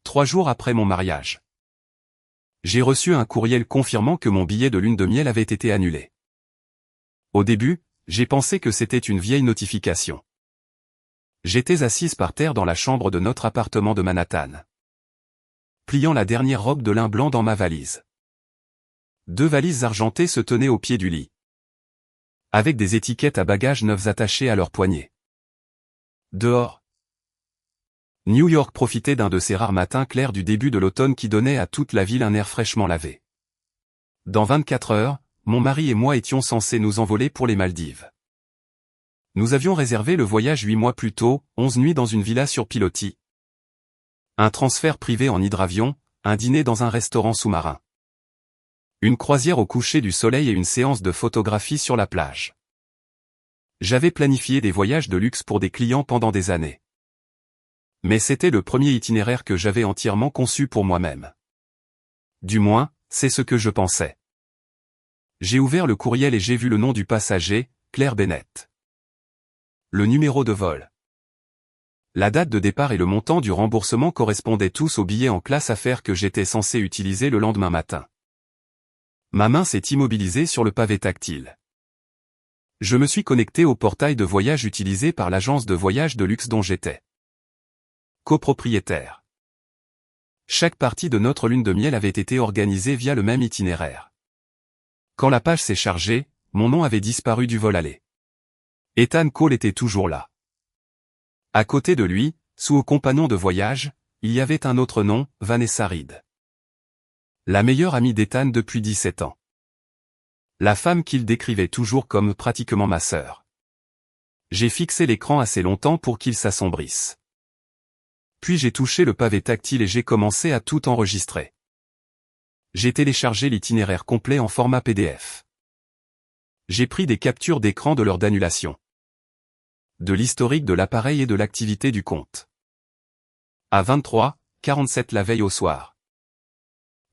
3 jours après mon mariage. J'ai reçu un courriel confirmant que mon billet de lune de miel avait été annulé. Au début, j'ai pensé que c'était une vieille notification. J'étais assise par terre dans la chambre de notre appartement de Manhattan, pliant la dernière robe de lin blanc dans ma valise. 2 valises argentées se tenaient au pied du lit, avec des étiquettes à bagages neufs attachées à leurs poignets. Dehors, New York profitait d'un de ces rares matins clairs du début de l'automne qui donnait à toute la ville un air fraîchement lavé. Dans 24 heures, mon mari et moi étions censés nous envoler pour les Maldives. Nous avions réservé le voyage 8 mois plus tôt, 11 nuits dans une villa sur pilotis, un transfert privé en hydravion, un dîner dans un restaurant sous-marin, une croisière au coucher du soleil et une séance de photographie sur la plage. J'avais planifié des voyages de luxe pour des clients pendant des années. Mais c'était le premier itinéraire que j'avais entièrement conçu pour moi-même. Du moins, c'est ce que je pensais. J'ai ouvert le courriel et j'ai vu le nom du passager, Claire Bennett. Le numéro de vol, la date de départ et le montant du remboursement correspondaient tous au billet en classe affaires que j'étais censé utiliser le lendemain matin. Ma main s'est immobilisée sur le pavé tactile. Je me suis connecté au portail de voyage utilisé par l'agence de voyage de luxe dont j'étais copropriétaire. Chaque partie de notre lune de miel avait été organisée via le même itinéraire. Quand la page s'est chargée, mon nom avait disparu du vol aller. Ethan Cole était toujours là. À côté de lui, sous au compagnon de voyage, il y avait un autre nom, Vanessa Reed. La meilleure amie d'Ethan depuis 17 ans. La femme qu'il décrivait toujours comme pratiquement ma sœur. J'ai fixé l'écran assez longtemps pour qu'il s'assombrisse. Puis j'ai touché le pavé tactile et j'ai commencé à tout enregistrer. J'ai téléchargé l'itinéraire complet en format PDF. J'ai pris des captures d'écran de l'heure d'annulation, de l'historique de l'appareil et de l'activité du compte. À 23h47 la veille au soir,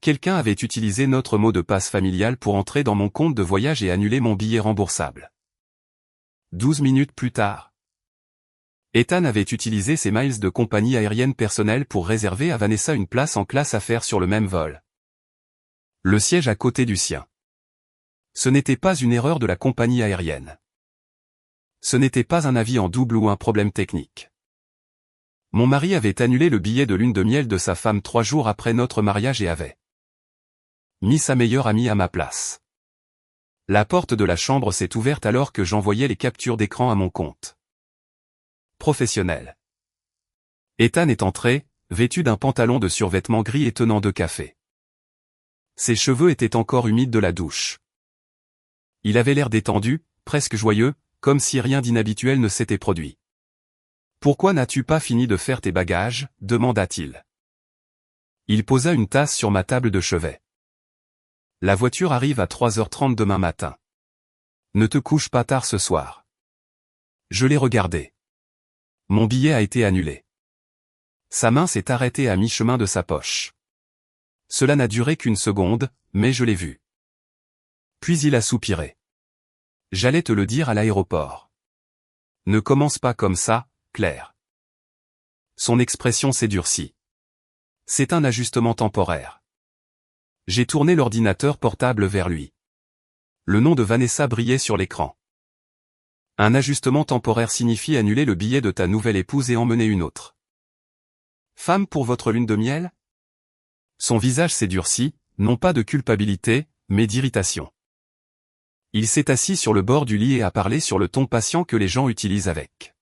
quelqu'un avait utilisé notre mot de passe familial pour entrer dans mon compte de voyage et annuler mon billet remboursable. 12 minutes plus tard, Ethan avait utilisé ses miles de compagnie aérienne personnelle pour réserver à Vanessa une place en classe affaires sur le même vol. Le siège à côté du sien. Ce n'était pas une erreur de la compagnie aérienne. Ce n'était pas un avis en double ou un problème technique. Mon mari avait annulé le billet de lune de miel de sa femme 3 jours après notre mariage et avait mis sa meilleure amie à ma place. La porte de la chambre s'est ouverte alors que j'envoyais les captures d'écran à mon compte professionnel. Ethan est entré, vêtu d'un pantalon de survêtement gris et tenant 2 cafés. Ses cheveux étaient encore humides de la douche. Il avait l'air détendu, presque joyeux, comme si rien d'inhabituel ne s'était produit. « Pourquoi n'as-tu pas fini de faire tes bagages ?» demanda-t-il. Il posa une tasse sur ma table de chevet. « La voiture arrive à 3h30 demain matin. Ne te couche pas tard ce soir. » Je l'ai regardé. Mon billet a été annulé. Sa main s'est arrêtée à mi-chemin de sa poche. Cela n'a duré qu'une seconde, mais je l'ai vu. Puis il a soupiré. J'allais te le dire à l'aéroport. Ne commence pas comme ça, Claire. Son expression s'est durcie. C'est un ajustement temporaire. J'ai tourné l'ordinateur portable vers lui. Le nom de Vanessa brillait sur l'écran. Un ajustement temporaire signifie annuler le billet de ta nouvelle épouse et emmener une autre femme pour votre lune de miel? Son visage s'est durci, non pas de culpabilité, mais d'irritation. Il s'est assis sur le bord du lit et a parlé sur le ton patient que les gens utilisent avec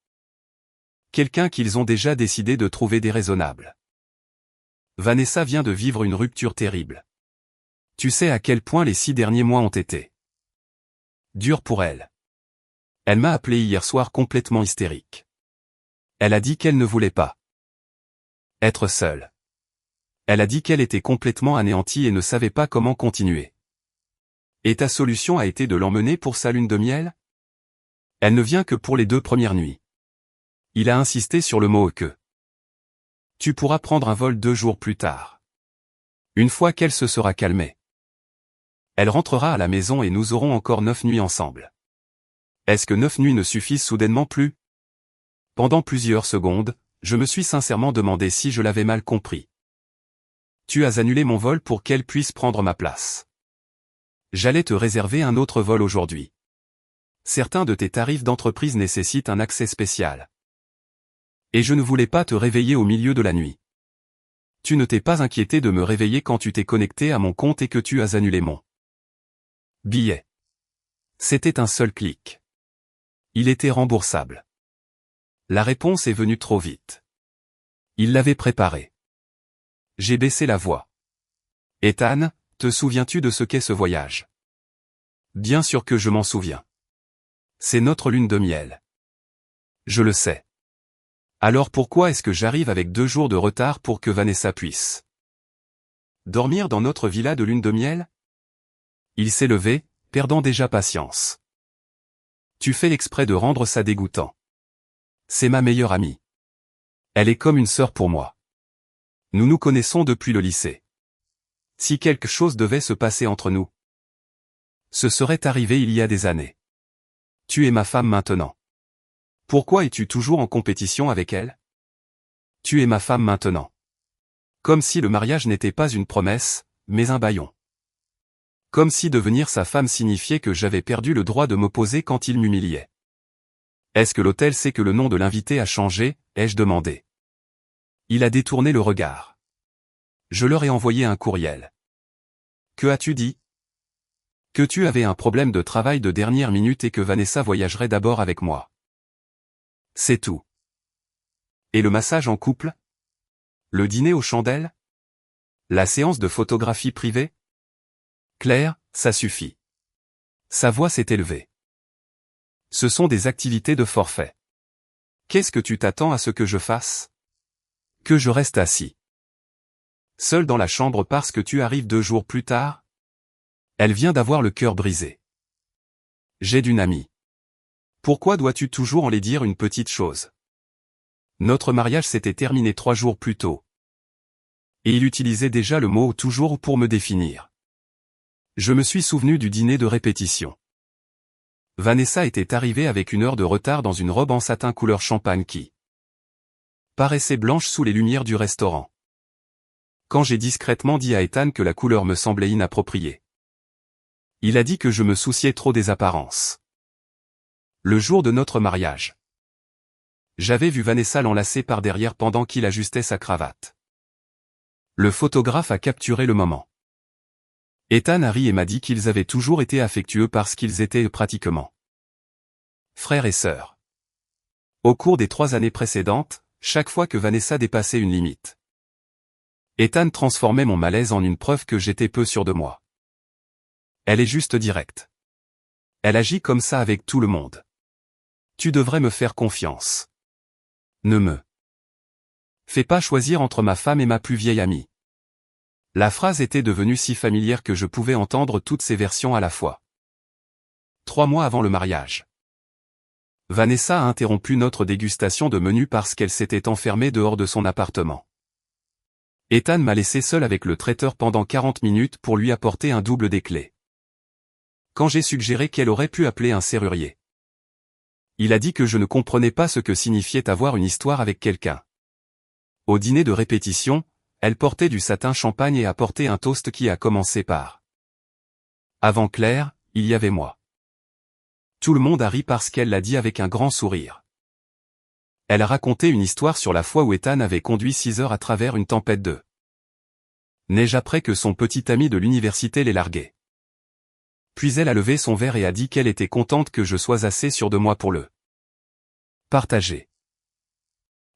quelqu'un qu'ils ont déjà décidé de trouver déraisonnable. Vanessa vient de vivre une rupture terrible. Tu sais à quel point les 6 derniers mois ont été durs pour elle. Elle m'a appelé hier soir complètement hystérique. Elle a dit qu'elle ne voulait pas être seule. Elle a dit qu'elle était complètement anéantie et ne savait pas comment continuer. Et ta solution a été de l'emmener pour sa lune de miel? Elle ne vient que pour les 2 premières nuits. Il a insisté sur le mot « que ». Tu pourras prendre un vol 2 jours plus tard. Une fois qu'elle se sera calmée. Elle rentrera à la maison et nous aurons encore 9 nuits ensemble. Est-ce que 9 nuits ne suffisent soudainement plus? Pendant plusieurs secondes, je me suis sincèrement demandé si je l'avais mal compris. Tu as annulé mon vol pour qu'elle puisse prendre ma place. J'allais te réserver un autre vol aujourd'hui. Certains de tes tarifs d'entreprise nécessitent un accès spécial. Et je ne voulais pas te réveiller au milieu de la nuit. Tu ne t'es pas inquiété de me réveiller quand tu t'es connecté à mon compte et que tu as annulé mon billet. C'était un seul clic. Il était remboursable. La réponse est venue trop vite. Il l'avait préparé. J'ai baissé la voix. Ethan, te souviens-tu de ce qu'est ce voyage? Bien sûr que je m'en souviens. C'est notre lune de miel. Je le sais. Alors pourquoi est-ce que j'arrive avec 2 jours de retard pour que Vanessa puisse dormir dans notre villa de lune de miel? Il s'est levé, perdant déjà patience. Tu fais exprès de rendre ça dégoûtant. C'est ma meilleure amie. Elle est comme une sœur pour moi. Nous nous connaissons depuis le lycée. Si quelque chose devait se passer entre nous, ce serait arrivé il y a des années. Tu es ma femme maintenant. Pourquoi es-tu toujours en compétition avec elle? Tu es ma femme maintenant. Comme si le mariage n'était pas une promesse, mais un bâillon. Comme si devenir sa femme signifiait que j'avais perdu le droit de m'opposer quand il m'humiliait. Est-ce que l'hôtel sait que le nom de l'invité a changé? Ai-je demandé. Il a détourné le regard. Je leur ai envoyé un courriel. Que as-tu dit? Que tu avais un problème de travail de dernière minute et que Vanessa voyagerait d'abord avec moi. C'est tout. Et le massage en couple? Le dîner aux chandelles? La séance de photographie privée? Claire, ça suffit. Sa voix s'est élevée. Ce sont des activités de forfait. Qu'est-ce que tu t'attends à ce que je fasse? Que je reste assis. Seul dans la chambre parce que tu arrives 2 jours plus tard? Elle vient d'avoir le cœur brisé. J'ai d'une amie. Pourquoi dois-tu toujours en les dire une petite chose? Notre mariage s'était terminé 3 jours plus tôt. Et il utilisait déjà le mot toujours pour me définir. Je me suis souvenu du dîner de répétition. Vanessa était arrivée avec 1 heure de retard dans une robe en satin couleur champagne qui paraissait blanche sous les lumières du restaurant. Quand j'ai discrètement dit à Ethan que la couleur me semblait inappropriée, il a dit que je me souciais trop des apparences. Le jour de notre mariage, j'avais vu Vanessa l'enlacer par derrière pendant qu'il ajustait sa cravate. Le photographe a capturé le moment. Ethan a ri et m'a dit qu'ils avaient toujours été affectueux parce qu'ils étaient pratiquement frères et sœurs. Au cours des 3 années précédentes, chaque fois que Vanessa dépassait une limite, Ethan transformait mon malaise en une preuve que j'étais peu sûr de moi. Elle est juste directe. Elle agit comme ça avec tout le monde. Tu devrais me faire confiance. Ne me fais pas choisir entre ma femme et ma plus vieille amie. La phrase était devenue si familière que je pouvais entendre toutes ces versions à la fois. 3 mois avant le mariage, Vanessa a interrompu notre dégustation de menu parce qu'elle s'était enfermée dehors de son appartement. Ethan m'a laissé seul avec le traiteur pendant 40 minutes pour lui apporter un double des clés. Quand j'ai suggéré qu'elle aurait pu appeler un serrurier, il a dit que je ne comprenais pas ce que signifiait avoir une histoire avec quelqu'un. Au dîner de répétition, elle portait du satin champagne et apportait un toast qui a commencé par « Avant Claire, il y avait moi ». Tout le monde a ri parce qu'elle l'a dit avec un grand sourire. Elle a raconté une histoire sur la fois où Ethan avait conduit 6 heures à travers une tempête de neige après que son petit ami de l'université l'ait largué. Puis elle a levé son verre et a dit qu'elle était contente que je sois assez sûr de moi pour le partager.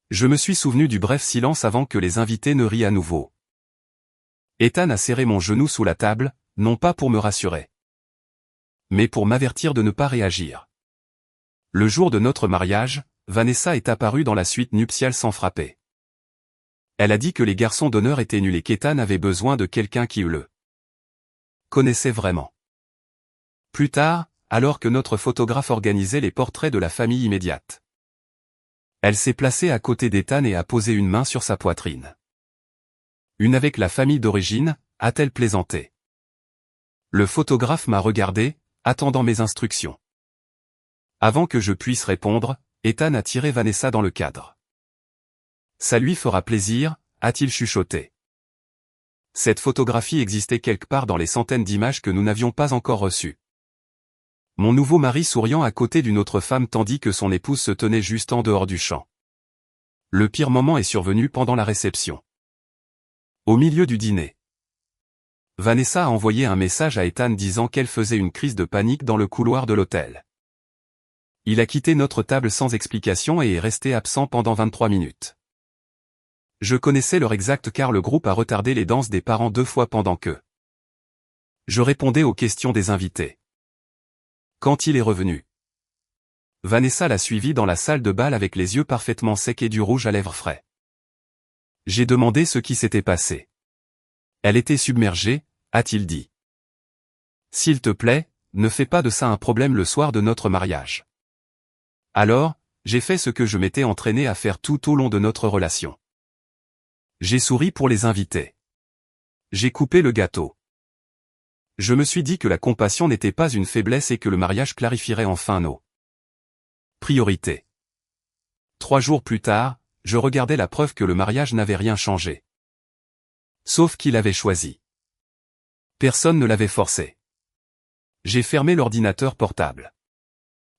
Je me suis souvenu du bref silence avant que les invités ne rient à nouveau. Ethan a serré mon genou sous la table, non pas pour me rassurer, mais pour m'avertir de ne pas réagir. Le jour de notre mariage, Vanessa est apparue dans la suite nuptiale sans frapper. Elle a dit que les garçons d'honneur étaient nuls et qu'Ethan avait besoin de quelqu'un qui le connaissait vraiment. Plus tard, alors que notre photographe organisait les portraits de la famille immédiate, elle s'est placée à côté d'Ethan et a posé une main sur sa poitrine. Une avec la famille d'origine, a-t-elle plaisanté. Le photographe m'a regardé, attendant mes instructions. Avant que je puisse répondre, Ethan a tiré Vanessa dans le cadre. Ça lui fera plaisir, a-t-il chuchoté. Cette photographie existait quelque part dans les centaines d'images que nous n'avions pas encore reçues. Mon nouveau mari souriant à côté d'une autre femme tandis que son épouse se tenait juste en dehors du champ. Le pire moment est survenu pendant la réception. Au milieu du dîner, Vanessa a envoyé un message à Ethan disant qu'elle faisait une crise de panique dans le couloir de l'hôtel. Il a quitté notre table sans explication et est resté absent pendant 23 minutes. Je connaissais l'heure exacte car le groupe a retardé les danses des parents 2 fois pendant que je répondais aux questions des invités. Quand il est revenu, Vanessa l'a suivi dans la salle de bal avec les yeux parfaitement secs et du rouge à lèvres frais. J'ai demandé ce qui s'était passé. Elle était submergée, a-t-il dit. S'il te plaît, ne fais pas de ça un problème le soir de notre mariage. Alors, j'ai fait ce que je m'étais entraîné à faire tout au long de notre relation. J'ai souri pour les invités. J'ai coupé le gâteau. Je me suis dit que la compassion n'était pas une faiblesse et que le mariage clarifierait enfin nos priorités. 3 jours plus tard, je regardais la preuve que le mariage n'avait rien changé. Sauf qu'il avait choisi. Personne ne l'avait forcé. J'ai fermé l'ordinateur portable.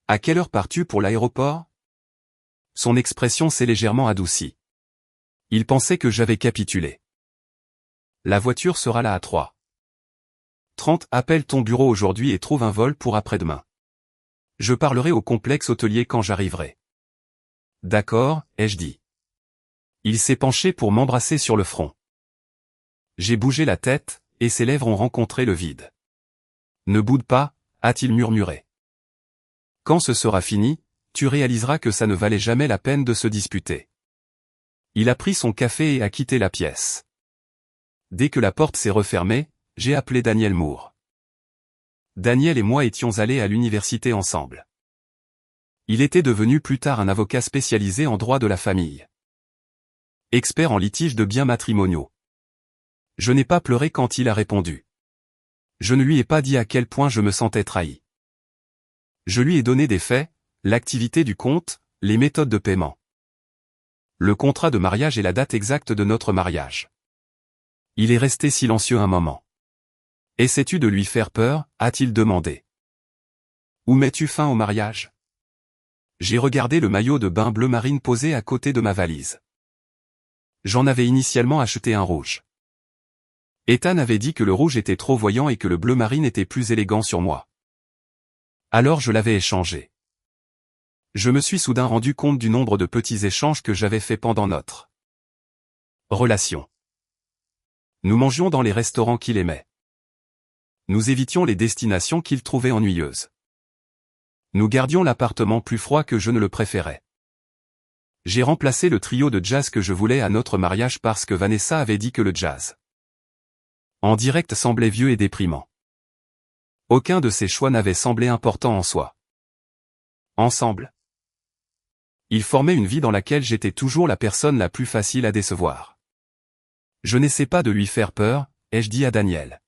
À quelle heure pars-tu pour l'aéroport? Son expression s'est légèrement adoucie. Il pensait que j'avais capitulé. La voiture sera là à 3h30. Appelle ton bureau aujourd'hui et trouve un vol pour après-demain. Je parlerai au complexe hôtelier quand j'arriverai. D'accord, ai-je dit. Il s'est penché pour m'embrasser sur le front. J'ai bougé la tête, et ses lèvres ont rencontré le vide. Ne boude pas, a-t-il murmuré. Quand ce sera fini, tu réaliseras que ça ne valait jamais la peine de se disputer. Il a pris son café et a quitté la pièce. Dès que la porte s'est refermée, j'ai appelé Daniel Moore. Daniel et moi étions allés à l'université ensemble. Il était devenu plus tard un avocat spécialisé en droit de la famille. Expert en litiges de biens matrimoniaux. Je n'ai pas pleuré quand il a répondu. Je ne lui ai pas dit à quel point je me sentais trahi. Je lui ai donné des faits, l'activité du compte, les méthodes de paiement. Le contrat de mariage et la date exacte de notre mariage. Il est resté silencieux un moment. Essaies-tu de lui faire peur, a-t-il demandé. Où mets-tu fin au mariage? J'ai regardé le maillot de bain bleu marine posé à côté de ma valise. J'en avais initialement acheté un rouge. Ethan avait dit que le rouge était trop voyant et que le bleu marine était plus élégant sur moi. Alors je l'avais échangé. Je me suis soudain rendu compte du nombre de petits échanges que j'avais faits pendant notre relation. Nous mangions dans les restaurants qu'il aimait. Nous évitions les destinations qu'il trouvait ennuyeuses. Nous gardions l'appartement plus froid que je ne le préférais. J'ai remplacé le trio de jazz que je voulais à notre mariage parce que Vanessa avait dit que le jazz en direct semblait vieux et déprimant. Aucun de ces choix n'avait semblé important en soi. Ensemble, ils formaient une vie dans laquelle j'étais toujours la personne la plus facile à décevoir. Je n'essaie pas de lui faire peur, ai-je dit à Daniel.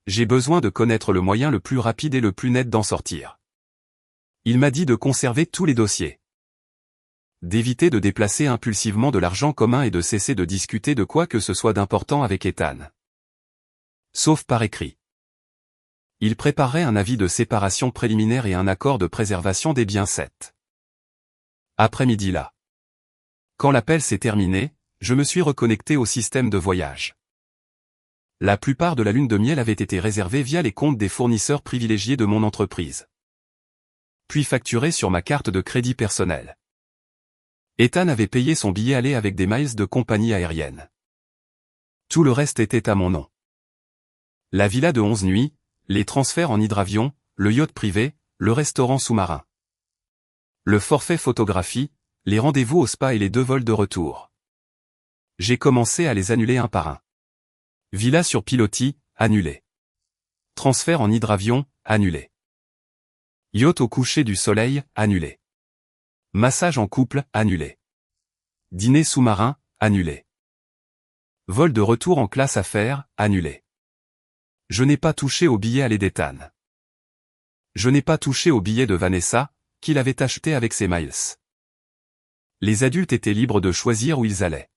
J'ai besoin de connaître le moyen le plus rapide et le plus net d'en sortir. Il m'a dit de conserver tous les dossiers. D'éviter de déplacer impulsivement de l'argent commun et de cesser de discuter de quoi que ce soit d'important avec Ethan. Sauf par écrit. Il préparerait un avis de séparation préliminaire et un accord de préservation des biens cet après-midi là. Quand l'appel s'est terminé, je me suis reconnecté au système de voyage. La plupart de la lune de miel avait été réservée via les comptes des fournisseurs privilégiés de mon entreprise. Puis facturée sur ma carte de crédit personnelle. Ethan avait payé son billet aller avec des miles de compagnie aérienne. Tout le reste était à mon nom. La villa de 11 nuits, les transferts en hydravion, le yacht privé, le restaurant sous-marin. Le forfait photographie, les rendez-vous au spa et les 2 vols de retour. J'ai commencé à les annuler un par un. Villa sur pilotis, annulé. Transfert en hydravion, annulé. Yacht au coucher du soleil, annulé. Massage en couple, annulé. Dîner sous-marin, annulé. Vol de retour en classe affaires, annulé. Je n'ai pas touché au billet aller d'Ethan. Je n'ai pas touché au billet de Vanessa, qu'il avait acheté avec ses miles. Les adultes étaient libres de choisir où ils allaient.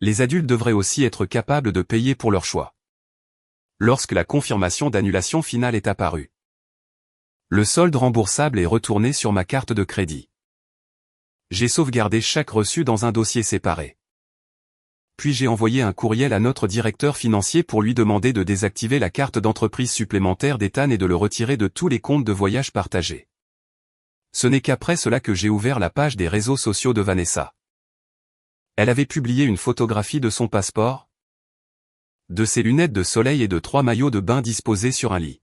Les adultes devraient aussi être capables de payer pour leur choix. Lorsque la confirmation d'annulation finale est apparue, le solde remboursable est retourné sur ma carte de crédit. J'ai sauvegardé chaque reçu dans un dossier séparé. Puis j'ai envoyé un courriel à notre directeur financier pour lui demander de désactiver la carte d'entreprise supplémentaire d'Ethan et de le retirer de tous les comptes de voyage partagés. Ce n'est qu'après cela que j'ai ouvert la page des réseaux sociaux de Vanessa. Elle avait publié une photographie de son passeport, de ses lunettes de soleil et de 3 maillots de bain disposés sur un lit.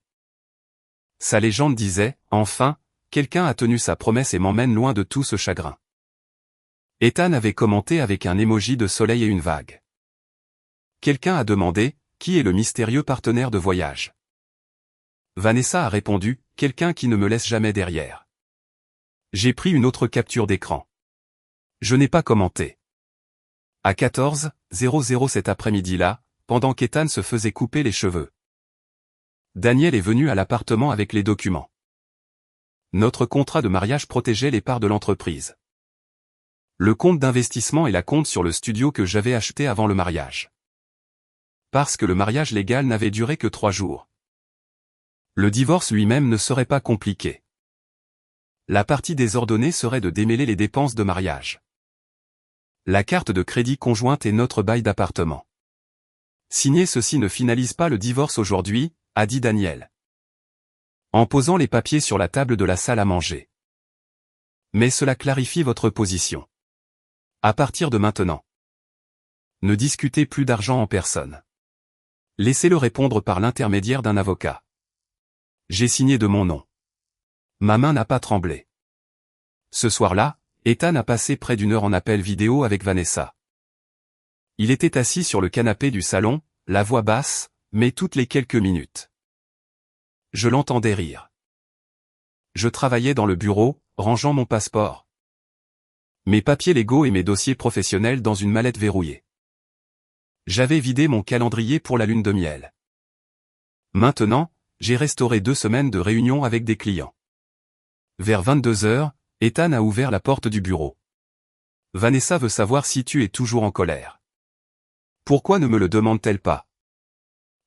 Sa légende disait, « Enfin, quelqu'un a tenu sa promesse et m'emmène loin de tout ce chagrin. » Ethan avait commenté avec un emoji de soleil et une vague. Quelqu'un a demandé, « Qui est le mystérieux partenaire de voyage ?» Vanessa a répondu, « Quelqu'un qui ne me laisse jamais derrière. » J'ai pris une autre capture d'écran. Je n'ai pas commenté. À 14h00 cet après-midi-là, pendant qu'Ethan se faisait couper les cheveux, Daniel est venu à l'appartement avec les documents. Notre contrat de mariage protégeait les parts de l'entreprise, le compte d'investissement et la compte sur le studio que j'avais acheté avant le mariage. Parce que le mariage légal n'avait duré que 3 jours. Le divorce lui-même ne serait pas compliqué. La partie désordonnée serait de démêler les dépenses de mariage, la carte de crédit conjointe et notre bail d'appartement. Signer ceci ne finalise pas le divorce aujourd'hui, a dit Daniel, en posant les papiers sur la table de la salle à manger. Mais cela clarifie votre position. À partir de maintenant, ne discutez plus d'argent en personne. Laissez-le répondre par l'intermédiaire d'un avocat. J'ai signé de mon nom. Ma main n'a pas tremblé. Ce soir-là, Ethan a passé près d'1 heure en appel vidéo avec Vanessa. Il était assis sur le canapé du salon, la voix basse, mais toutes les quelques minutes, je l'entendais rire. Je travaillais dans le bureau, rangeant mon passeport, mes papiers légaux et mes dossiers professionnels dans une mallette verrouillée. J'avais vidé mon calendrier pour la lune de miel. Maintenant, j'ai restauré 2 semaines de réunions avec des clients. Vers 22h, Ethan a ouvert la porte du bureau. Vanessa veut savoir si tu es toujours en colère. Pourquoi ne me le demande-t-elle pas?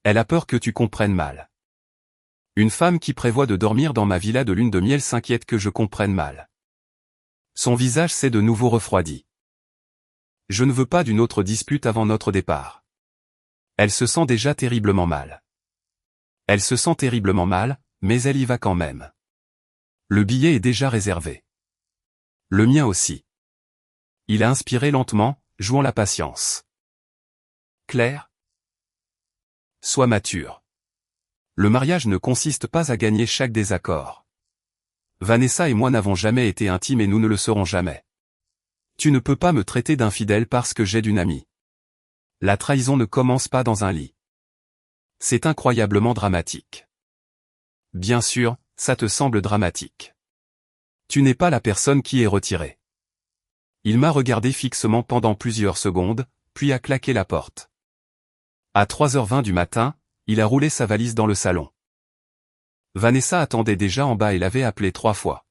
Elle a peur que tu comprennes mal. Une femme qui prévoit de dormir dans ma villa de lune de miel s'inquiète que je comprenne mal. Son visage s'est de nouveau refroidi. Je ne veux pas d'une autre dispute avant notre départ. Elle se sent déjà terriblement mal. Elle se sent terriblement mal, mais elle y va quand même. Le billet est déjà réservé. Le mien aussi. Il a inspiré lentement, jouant la patience. Claire? Sois mature. Le mariage ne consiste pas à gagner chaque désaccord. Vanessa et moi n'avons jamais été intimes et nous ne le serons jamais. Tu ne peux pas me traiter d'infidèle parce que j'ai d'une amie. La trahison ne commence pas dans un lit. C'est incroyablement dramatique. Bien sûr, ça te semble dramatique. Tu n'es pas la personne qui est retirée. Il m'a regardé fixement pendant plusieurs secondes, puis a claqué la porte. À 3h20 du matin, il a roulé sa valise dans le salon. Vanessa attendait déjà en bas et l'avait appelé 3 fois.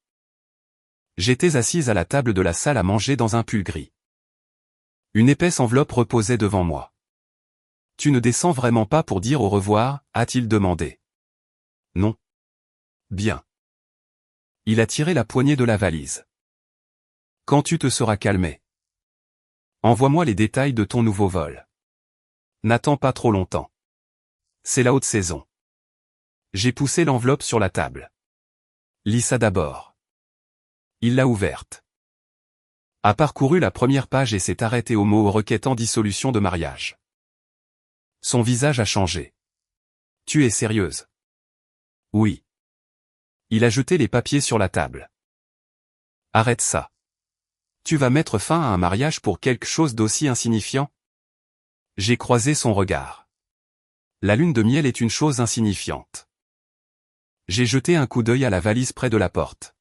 J'étais assise à la table de la salle à manger dans un pull gris. Une épaisse enveloppe reposait devant moi. « Tu ne descends vraiment pas pour dire au revoir ?» a-t-il demandé. « Non. » Bien. Il a tiré la poignée de la valise. « Quand tu te seras calmé, envoie-moi les détails de ton nouveau vol. N'attends pas trop longtemps. C'est la haute saison. » J'ai poussé l'enveloppe sur la table. « Lis ça d'abord. » Il l'a ouverte. A parcouru la première page et s'est arrêté au mot requêtant dissolution de mariage. Son visage a changé. « Tu es sérieuse? » Oui. Il a jeté les papiers sur la table. « Arrête ça. Tu vas mettre fin à un mariage pour quelque chose d'aussi insignifiant? » J'ai croisé son regard. La lune de miel est une chose insignifiante. J'ai jeté un coup d'œil à la valise près de la porte.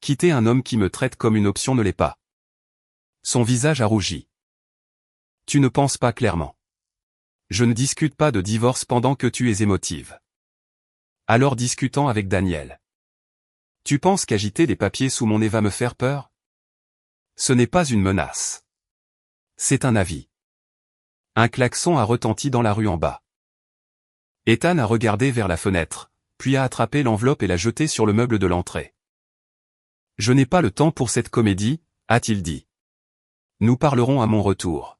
Quitter un homme qui me traite comme une option ne l'est pas. Son visage a rougi. Tu ne penses pas clairement. Je ne discute pas de divorce pendant que tu es émotive. Alors discutant avec Daniel. Tu penses qu'agiter des papiers sous mon nez va me faire peur? Ce n'est pas une menace. C'est un avis. Un klaxon a retenti dans la rue en bas. Ethan a regardé vers la fenêtre, puis a attrapé l'enveloppe et l'a jetée sur le meuble de l'entrée. « Je n'ai pas le temps pour cette comédie, » a-t-il dit. « Nous parlerons à mon retour. »«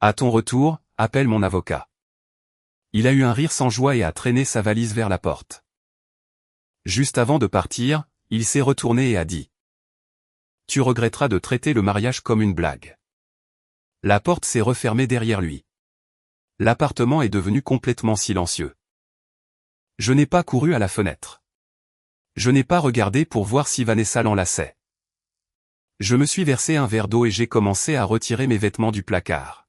À ton retour, » appelle mon avocat. Il a eu un rire sans joie et a traîné sa valise vers la porte. Juste avant de partir, il s'est retourné et a dit « Tu regretteras de traiter le mariage comme une blague. » La porte s'est refermée derrière lui. L'appartement est devenu complètement silencieux. Je n'ai pas couru à la fenêtre. Je n'ai pas regardé pour voir si Vanessa l'enlaçait. Je me suis versé un verre d'eau et j'ai commencé à retirer mes vêtements du placard.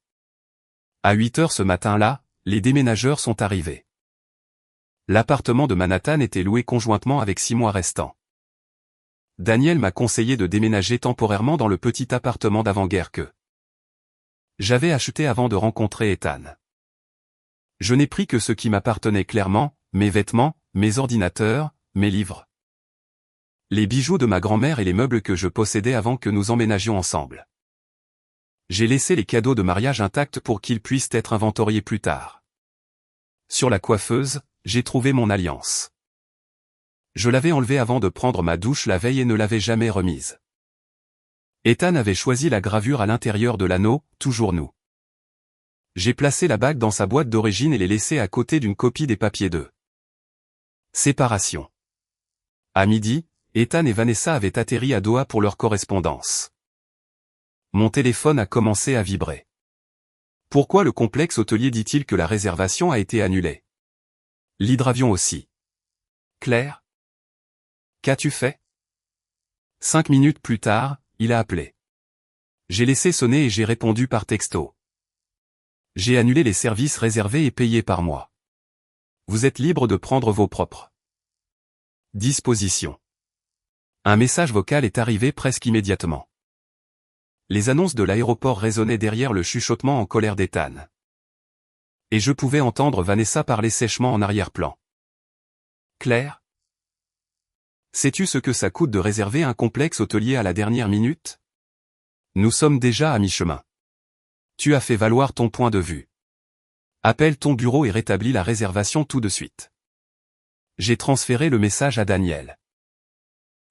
À 8 heures ce matin-là, les déménageurs sont arrivés. L'appartement de Manhattan était loué conjointement avec 6 mois restants. Daniel m'a conseillé de déménager temporairement dans le petit appartement d'avant-guerre que j'avais acheté avant de rencontrer Ethan. Je n'ai pris que ce qui m'appartenait clairement, mes vêtements, mes ordinateurs, mes livres, les bijoux de ma grand-mère et les meubles que je possédais avant que nous emménagions ensemble. J'ai laissé les cadeaux de mariage intacts pour qu'ils puissent être inventoriés plus tard. Sur la coiffeuse, j'ai trouvé mon alliance. Je l'avais enlevée avant de prendre ma douche la veille et ne l'avais jamais remise. Ethan avait choisi la gravure à l'intérieur de l'anneau, toujours nous. J'ai placé la bague dans sa boîte d'origine et l'ai laissée à côté d'une copie des papiers de séparation. À midi, Ethan et Vanessa avaient atterri à Doha pour leur correspondance. Mon téléphone a commencé à vibrer. Pourquoi le complexe hôtelier dit-il que la réservation a été annulée? L'hydravion aussi. Claire? Qu'as-tu fait? 5 minutes plus tard, il a appelé. J'ai laissé sonner et j'ai répondu par texto. J'ai annulé les services réservés et payés par mois. Vous êtes libre de prendre vos propres dispositions. Un message vocal est arrivé presque immédiatement. Les annonces de l'aéroport résonnaient derrière le chuchotement en colère d'Ethan. Et je pouvais entendre Vanessa parler sèchement en arrière-plan. Claire? Sais-tu ce que ça coûte de réserver un complexe hôtelier à la dernière minute? Nous sommes déjà à mi-chemin. Tu as fait valoir ton point de vue. Appelle ton bureau et rétablis la réservation tout de suite. J'ai transféré le message à Daniel.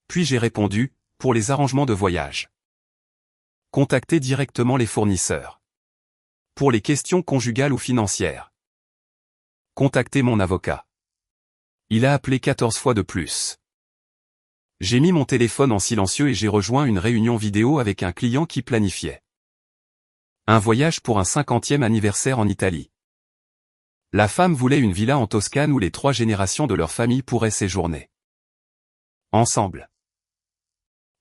Puis j'ai répondu, pour les arrangements de voyage. Contactez directement les fournisseurs. Pour les questions conjugales ou financières. Contactez mon avocat. Il a appelé 14 fois de plus. J'ai mis mon téléphone en silencieux et j'ai rejoint une réunion vidéo avec un client qui planifiait un voyage pour un 50e anniversaire en Italie. La femme voulait une villa en Toscane où les 3 générations de leur famille pourraient séjourner ensemble.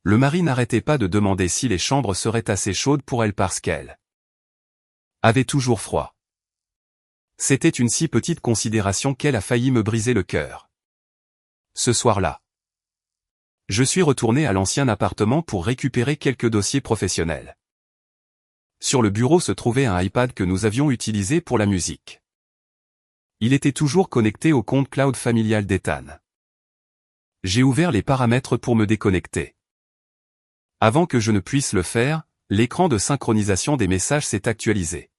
Le mari n'arrêtait pas de demander si les chambres seraient assez chaudes pour elle parce qu'elle avait toujours froid. C'était une si petite considération qu'elle a failli me briser le cœur. Ce soir-là, je suis retourné à l'ancien appartement pour récupérer quelques dossiers professionnels. Sur le bureau se trouvait un iPad que nous avions utilisé pour la musique. Il était toujours connecté au compte cloud familial d'Ethan. J'ai ouvert les paramètres pour me déconnecter. Avant que je ne puisse le faire, l'écran de synchronisation des messages s'est actualisé.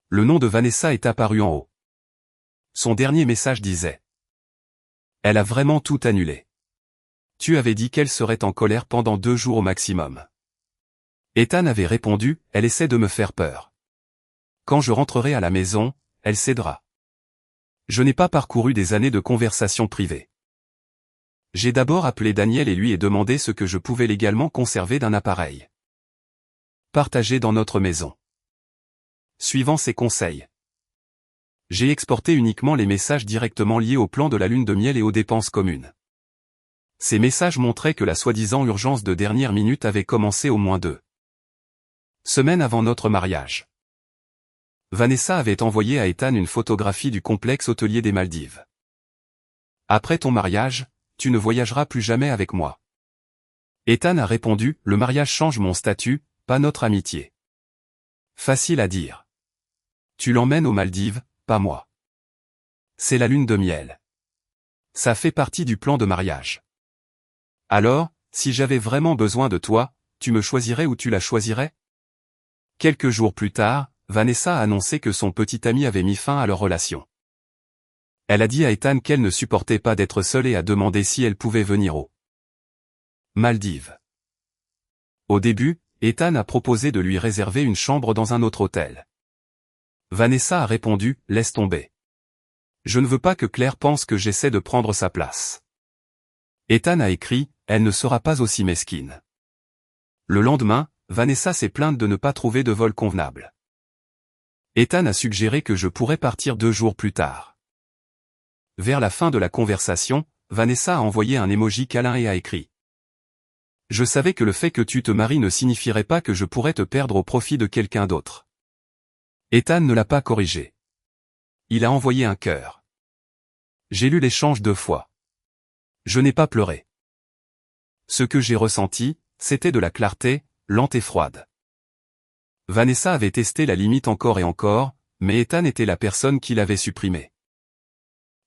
Le nom de Vanessa est apparu en haut. Son dernier message disait « Elle a vraiment tout annulé. Tu avais dit qu'elle serait en colère pendant 2 jours au maximum. » Ethan avait répondu « Elle essaie de me faire peur. Quand je rentrerai à la maison, elle cédera. » Je n'ai pas parcouru des années de conversations privées. J'ai d'abord appelé Daniel et lui ai demandé ce que je pouvais légalement conserver d'un appareil partagé dans notre maison. Suivant ses conseils, j'ai exporté uniquement les messages directement liés au plan de la lune de miel et aux dépenses communes. Ces messages montraient que la soi-disant urgence de dernière minute avait commencé au moins 2 semaines avant notre mariage. Vanessa avait envoyé à Ethan une photographie du complexe hôtelier des Maldives. Après ton mariage, tu ne voyageras plus jamais avec moi. Ethan a répondu, le mariage change mon statut, pas notre amitié. Facile à dire. Tu l'emmènes aux Maldives, pas moi. C'est la lune de miel. Ça fait partie du plan de mariage. Alors, si j'avais vraiment besoin de toi, tu me choisirais ou tu la choisirais? Quelques jours plus tard, Vanessa a annoncé que son petit ami avait mis fin à leur relation. Elle a dit à Ethan qu'elle ne supportait pas d'être seule et a demandé si elle pouvait venir aux Maldives. Au début, Ethan a proposé de lui réserver une chambre dans un autre hôtel. Vanessa a répondu, laisse tomber. Je ne veux pas que Claire pense que j'essaie de prendre sa place. Ethan a écrit, elle ne sera pas aussi mesquine. Le lendemain, Vanessa s'est plainte de ne pas trouver de vol convenable. Ethan a suggéré que je pourrais partir 2 jours plus tard. Vers la fin de la conversation, Vanessa a envoyé un emoji câlin et a écrit. Je savais que le fait que tu te maries ne signifierait pas que je pourrais te perdre au profit de quelqu'un d'autre. Ethan ne l'a pas corrigé. Il a envoyé un cœur. J'ai lu l'échange 2 fois. Je n'ai pas pleuré. Ce que j'ai ressenti, c'était de la clarté, lente et froide. Vanessa avait testé la limite encore et encore, mais Ethan était la personne qui l'avait supprimée.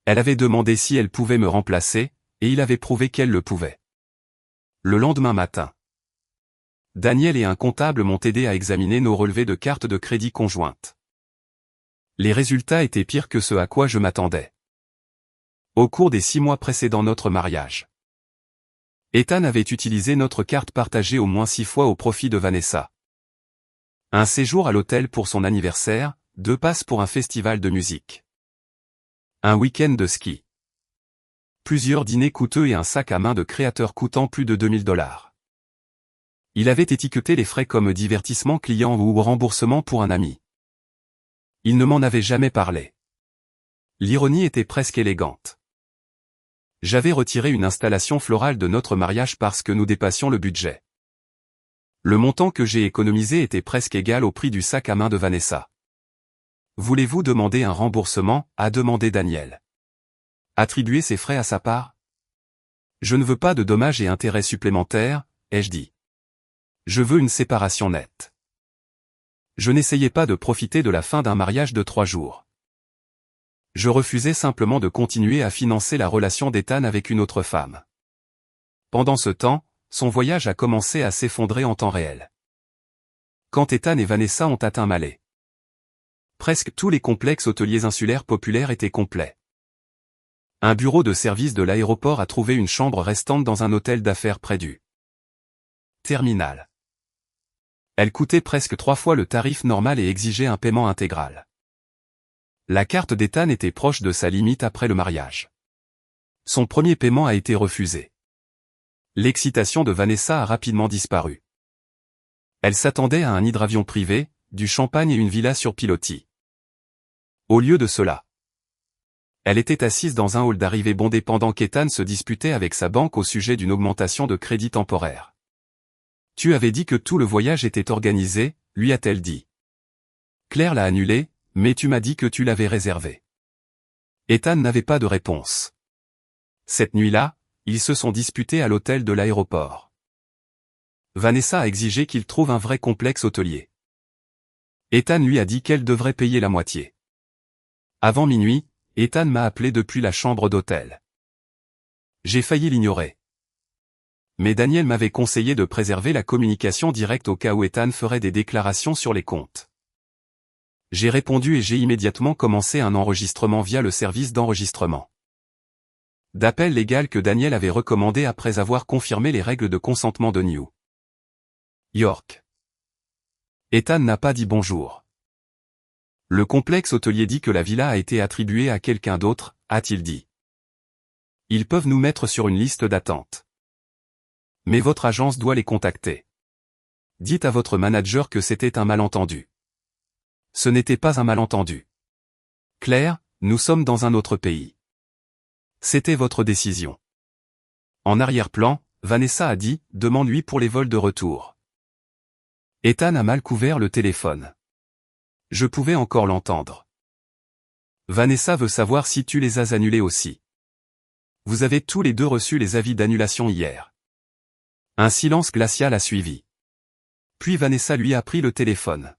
Elle avait demandé si elle pouvait me remplacer, et il avait prouvé qu'elle le pouvait. Le lendemain matin, Daniel et un comptable m'ont aidé à examiner nos relevés de cartes de crédit conjointes. Les résultats étaient pires que ce à quoi je m'attendais. Au cours des 6 mois précédant notre mariage, Ethan avait utilisé notre carte partagée au moins 6 fois au profit de Vanessa. Un séjour à l'hôtel pour son anniversaire, 2 passes pour un festival de musique. Un week-end de ski. Plusieurs dîners coûteux et un sac à main de créateur coûtant plus de $2000. Il avait étiqueté les frais comme divertissement client ou remboursement pour un ami. Il ne m'en avait jamais parlé. L'ironie était presque élégante. J'avais retiré une installation florale de notre mariage parce que nous dépassions le budget. Le montant que j'ai économisé était presque égal au prix du sac à main de Vanessa. Voulez-vous demander un remboursement, a demandé Daniel. Attribuer ses frais à sa part? Je ne veux pas de dommages et intérêts supplémentaires, ai-je dit. Je veux une séparation nette. Je n'essayais pas de profiter de la fin d'un mariage de 3 jours. Je refusais simplement de continuer à financer la relation d'Ethan avec une autre femme. Pendant ce temps, son voyage a commencé à s'effondrer en temps réel. Quand Ethan et Vanessa ont atteint Malais, presque tous les complexes hôteliers insulaires populaires étaient complets. Un bureau de service de l'aéroport a trouvé une chambre restante dans un hôtel d'affaires près du terminal. Elle coûtait presque 3 fois le tarif normal et exigeait un paiement intégral. La carte d'Ethan était proche de sa limite après le mariage. Son premier paiement a été refusé. L'excitation de Vanessa a rapidement disparu. Elle s'attendait à un hydravion privé, du champagne et une villa sur pilotis. Au lieu de cela, elle était assise dans un hall d'arrivée bondé pendant qu'Ethan se disputait avec sa banque au sujet d'une augmentation de crédit temporaire. Tu avais dit que tout le voyage était organisé, lui a-t-elle dit. Claire l'a annulé, mais tu m'as dit que tu l'avais réservé. Ethan n'avait pas de réponse. Cette nuit-là, ils se sont disputés à l'hôtel de l'aéroport. Vanessa a exigé qu'il trouve un vrai complexe hôtelier. Ethan lui a dit qu'elle devrait payer la moitié. Avant minuit, Ethan m'a appelé depuis la chambre d'hôtel. J'ai failli l'ignorer. Mais Daniel m'avait conseillé de préserver la communication directe au cas où Ethan ferait des déclarations sur les comptes. J'ai répondu et j'ai immédiatement commencé un enregistrement via le service d'enregistrement d'appel légal que Daniel avait recommandé après avoir confirmé les règles de consentement de New York. Ethan n'a pas dit bonjour. Le complexe hôtelier dit que la villa a été attribuée à quelqu'un d'autre, a-t-il dit. Ils peuvent nous mettre sur une liste d'attente. Mais votre agence doit les contacter. Dites à votre manager que c'était un malentendu. Ce n'était pas un malentendu. Claire, nous sommes dans un autre pays. C'était votre décision. En arrière-plan, Vanessa a dit, demande-lui pour les vols de retour. Ethan a mal couvert le téléphone. Je pouvais encore l'entendre. Vanessa veut savoir si tu les as annulés aussi. Vous avez tous les deux reçu les avis d'annulation hier. Un silence glacial a suivi. Puis Vanessa lui a pris le téléphone.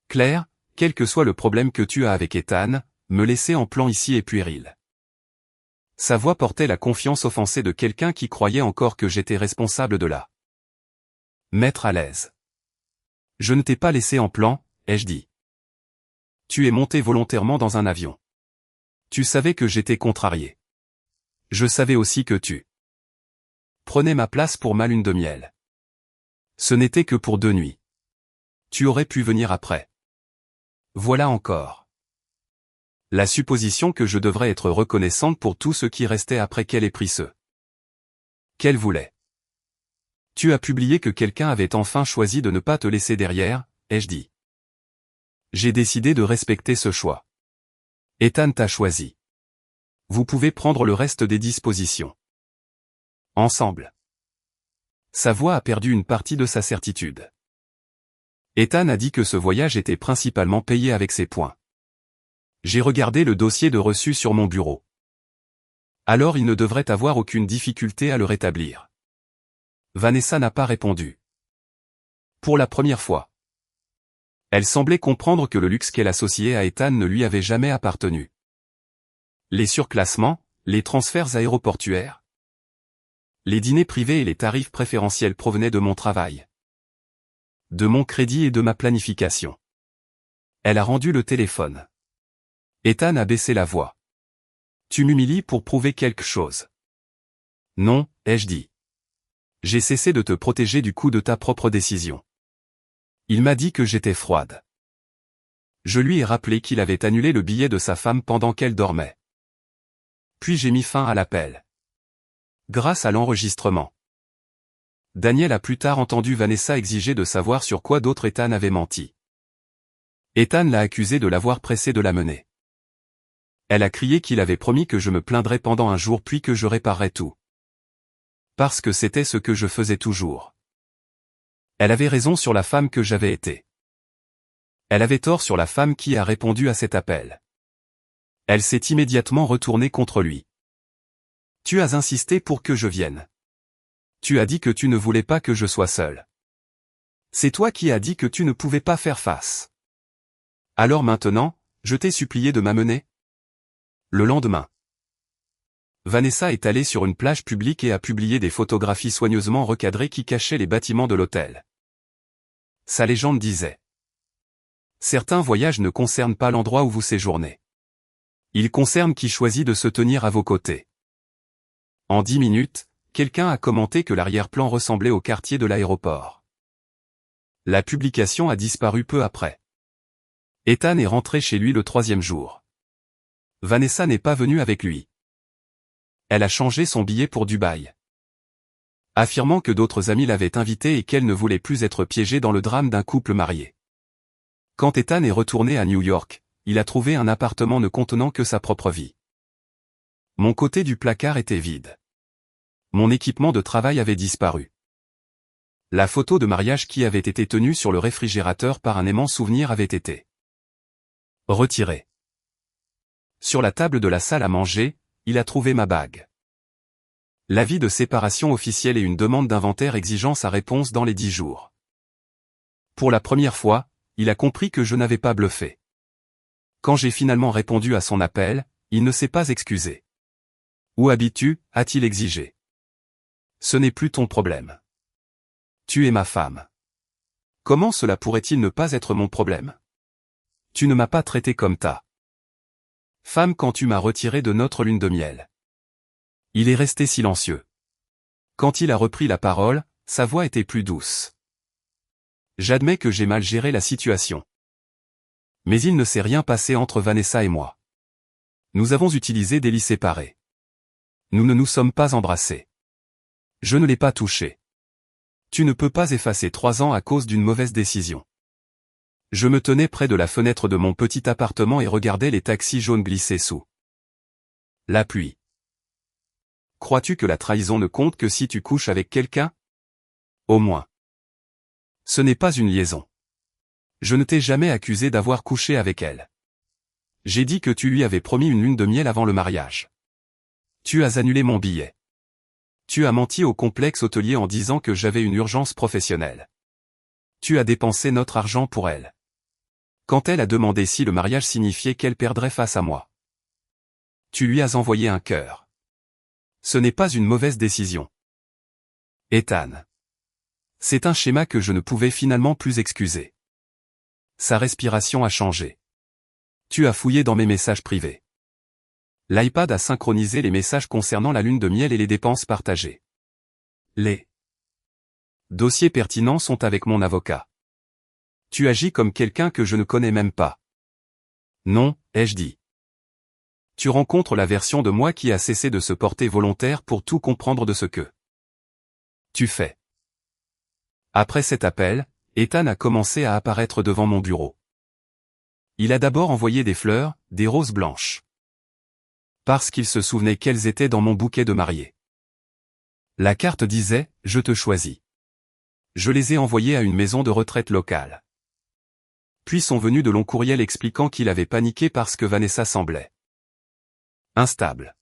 Claire, quel que soit le problème que tu as avec Ethan, me laisser en plan ici est puéril. Sa voix portait la confiance offensée de quelqu'un qui croyait encore que j'étais responsable de la mettre à l'aise. Je ne t'ai pas laissé en plan, ai-je dit. Tu es monté volontairement dans un avion. Tu savais que j'étais contrarié. Je savais aussi que tu prenais ma place pour ma lune de miel. Ce n'était que pour 2 nuits. Tu aurais pu venir après. Voilà encore la supposition que je devrais être reconnaissante pour tout ce qui restait après qu'elle ait pris ce qu'elle voulait. Tu as publié que quelqu'un avait enfin choisi de ne pas te laisser derrière, ai-je dit. J'ai décidé de respecter ce choix. Ethan t'a choisi. Vous pouvez prendre le reste des dispositions. Ensemble. Sa voix a perdu une partie de sa certitude. Ethan a dit que ce voyage était principalement payé avec ses points. J'ai regardé le dossier de reçu sur mon bureau. Alors il ne devrait avoir aucune difficulté à le rétablir. Vanessa n'a pas répondu. Pour la première fois. Elle semblait comprendre que le luxe qu'elle associait à Ethan ne lui avait jamais appartenu. Les surclassements, les transferts aéroportuaires, les dîners privés et les tarifs préférentiels provenaient de mon travail, de mon crédit et de ma planification. Elle a rendu le téléphone. Ethan a baissé la voix. Tu m'humilies pour prouver quelque chose. Non, ai-je dit. J'ai cessé de te protéger du coup de ta propre décision. Il m'a dit que j'étais froide. Je lui ai rappelé qu'il avait annulé le billet de sa femme pendant qu'elle dormait. Puis j'ai mis fin à l'appel. Grâce à l'enregistrement. Daniel a plus tard entendu Vanessa exiger de savoir sur quoi d'autre Ethan avait menti. Ethan l'a accusé de l'avoir pressé de la mener. Elle a crié qu'il avait promis que je me plaindrais pendant un jour puis que je réparerais tout. Parce que c'était ce que je faisais toujours. Elle avait raison sur la femme que j'avais été. Elle avait tort sur la femme qui a répondu à cet appel. Elle s'est immédiatement retournée contre lui. Tu as insisté pour que je vienne. Tu as dit que tu ne voulais pas que je sois seul. C'est toi qui as dit que tu ne pouvais pas faire face. Alors maintenant, je t'ai supplié de m'amener. Le lendemain. Vanessa est allée sur une plage publique et a publié des photographies soigneusement recadrées qui cachaient les bâtiments de l'hôtel. Sa légende disait. Certains voyages ne concernent pas l'endroit où vous séjournez. Ils concernent qui choisit de se tenir à vos côtés. En 10 minutes, quelqu'un a commenté que l'arrière-plan ressemblait au quartier de l'aéroport. La publication a disparu peu après. Ethan est rentré chez lui le 3e jour. Vanessa n'est pas venue avec lui. Elle a changé son billet pour Dubaï. Affirmant que d'autres amis l'avaient invitée et qu'elle ne voulait plus être piégée dans le drame d'un couple marié. Quand Ethan est retourné à New York, il a trouvé un appartement ne contenant que sa propre vie. Mon côté du placard était vide. Mon équipement de travail avait disparu. La photo de mariage qui avait été tenue sur le réfrigérateur par un aimant souvenir avait été retirée. Sur la table de la salle à manger, il a trouvé ma bague. L'avis de séparation officielle et une demande d'inventaire exigeant sa réponse dans les 10 jours. Pour la première fois, il a compris que je n'avais pas bluffé. Quand j'ai finalement répondu à son appel, il ne s'est pas excusé. Où habites-tu, a-t-il exigé. Ce n'est plus ton problème. Tu es ma femme. Comment cela pourrait-il ne pas être mon problème? Tu ne m'as pas traité comme ta femme quand tu m'as retiré de notre lune de miel. Il est resté silencieux. Quand il a repris la parole, sa voix était plus douce. J'admets que j'ai mal géré la situation. Mais il ne s'est rien passé entre Vanessa et moi. Nous avons utilisé des lits séparés. Nous ne nous sommes pas embrassés. Je ne l'ai pas touché. Tu ne peux pas effacer 3 ans à cause d'une mauvaise décision. Je me tenais près de la fenêtre de mon petit appartement et regardais les taxis jaunes glisser sous la pluie. Crois-tu que la trahison ne compte que si tu couches avec quelqu'un? Au moins. Ce n'est pas une liaison. Je ne t'ai jamais accusé d'avoir couché avec elle. J'ai dit que tu lui avais promis une lune de miel avant le mariage. Tu as annulé mon billet. Tu as menti au complexe hôtelier en disant que j'avais une urgence professionnelle. Tu as dépensé notre argent pour elle. Quand elle a demandé si le mariage signifiait qu'elle perdrait face à moi. Tu lui as envoyé un cœur. Ce n'est pas une mauvaise décision. Ethan. C'est un schéma que je ne pouvais finalement plus excuser. Sa respiration a changé. Tu as fouillé dans mes messages privés. L'iPad a synchronisé les messages concernant la lune de miel et les dépenses partagées. Les dossiers pertinents sont avec mon avocat. Tu agis comme quelqu'un que je ne connais même pas. Non, ai-je dit. Tu rencontres la version de moi qui a cessé de se porter volontaire pour tout comprendre de ce que tu fais. Après cet appel, Ethan a commencé à apparaître devant mon bureau. Il a d'abord envoyé des fleurs, des roses blanches. Parce qu'il se souvenait qu'elles étaient dans mon bouquet de mariée. La carte disait « Je te choisis ». Je les ai envoyées à une maison de retraite locale. Puis sont venus de longs courriels expliquant qu'il avait paniqué parce que Vanessa semblait instable.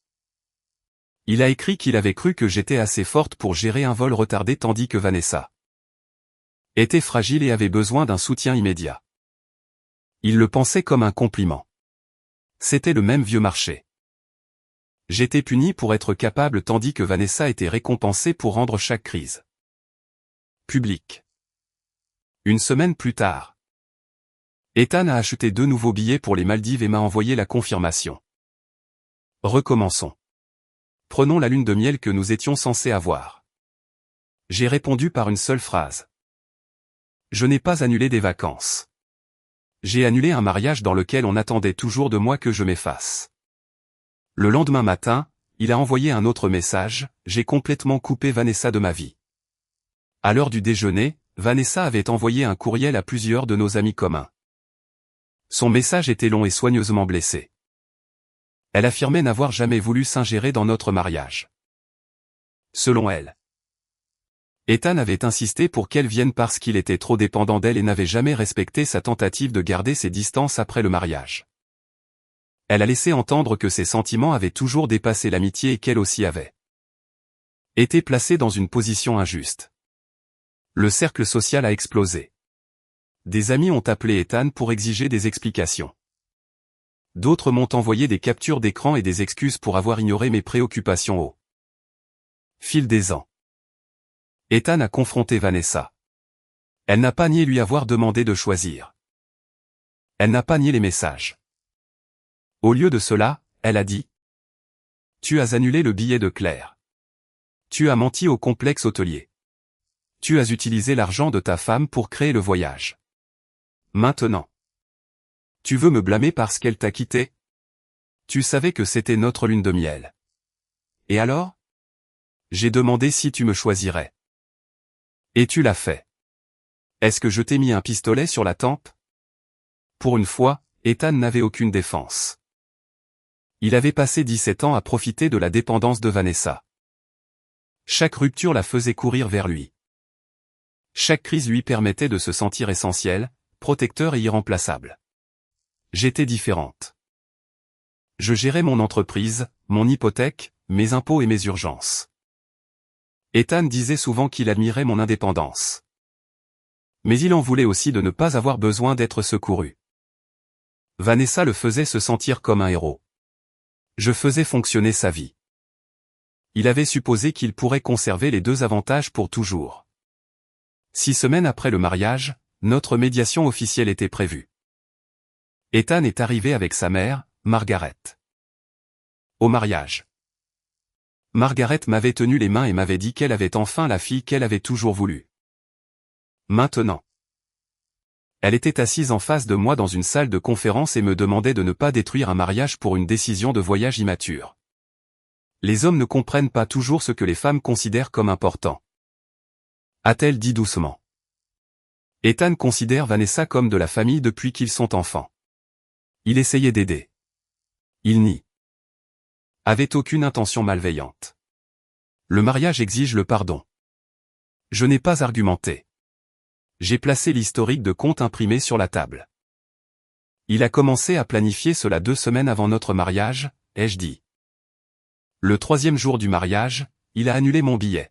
Il a écrit qu'il avait cru que j'étais assez forte pour gérer un vol retardé tandis que Vanessa était fragile et avait besoin d'un soutien immédiat. Il le pensait comme un compliment. C'était le même vieux marché. J'étais puni pour être capable tandis que Vanessa était récompensée pour rendre chaque crise publique. Une semaine plus tard, Ethan a acheté 2 nouveaux billets pour les Maldives et m'a envoyé la confirmation. Recommençons. Prenons la lune de miel que nous étions censés avoir. J'ai répondu par une seule phrase. Je n'ai pas annulé des vacances. J'ai annulé un mariage dans lequel on attendait toujours de moi que je m'efface. Le lendemain matin, il a envoyé un autre message, j'ai complètement coupé Vanessa de ma vie. À l'heure du déjeuner, Vanessa avait envoyé un courriel à plusieurs de nos amis communs. Son message était long et soigneusement blessé. Elle affirmait n'avoir jamais voulu s'ingérer dans notre mariage. Selon elle, Ethan avait insisté pour qu'elle vienne parce qu'il était trop dépendant d'elle et n'avait jamais respecté sa tentative de garder ses distances après le mariage. Elle a laissé entendre que ses sentiments avaient toujours dépassé l'amitié et qu'elle aussi avait été placée dans une position injuste. Le cercle social a explosé. Des amis ont appelé Ethan pour exiger des explications. D'autres m'ont envoyé des captures d'écran et des excuses pour avoir ignoré mes préoccupations au fil des ans. Ethan a confronté Vanessa. Elle n'a pas nié lui avoir demandé de choisir. Elle n'a pas nié les messages. Au lieu de cela, elle a dit « Tu as annulé le billet de Claire. Tu as menti au complexe hôtelier. Tu as utilisé l'argent de ta femme pour créer le voyage. Maintenant, tu veux me blâmer parce qu'elle t'a quitté? Tu savais que c'était notre lune de miel. Et alors? J'ai demandé si tu me choisirais. Et tu l'as fait. Est-ce que je t'ai mis un pistolet sur la tempe? » Pour une fois, Ethan n'avait aucune défense. Il avait passé 17 ans à profiter de la dépendance de Vanessa. Chaque rupture la faisait courir vers lui. Chaque crise lui permettait de se sentir essentiel, protecteur et irremplaçable. J'étais différente. Je gérais mon entreprise, mon hypothèque, mes impôts et mes urgences. Ethan disait souvent qu'il admirait mon indépendance. Mais il en voulait aussi de ne pas avoir besoin d'être secouru. Vanessa le faisait se sentir comme un héros. Je faisais fonctionner sa vie. Il avait supposé qu'il pourrait conserver les 2 avantages pour toujours. 6 semaines après le mariage, notre médiation officielle était prévue. Ethan est arrivé avec sa mère, Margaret. Au mariage, Margaret m'avait tenu les mains et m'avait dit qu'elle avait enfin la fille qu'elle avait toujours voulu. Maintenant, elle était assise en face de moi dans une salle de conférence et me demandait de ne pas détruire un mariage pour une décision de voyage immature. Les hommes ne comprennent pas toujours ce que les femmes considèrent comme important. A-t-elle dit doucement. Ethan considère Vanessa comme de la famille depuis qu'ils sont enfants. Il essayait d'aider. Il nie. Avait aucune intention malveillante. Le mariage exige le pardon. Je n'ai pas argumenté. J'ai placé l'historique de compte imprimé sur la table. Il a commencé à planifier cela 2 semaines avant notre mariage, ai-je dit. Le 3e jour du mariage, il a annulé mon billet.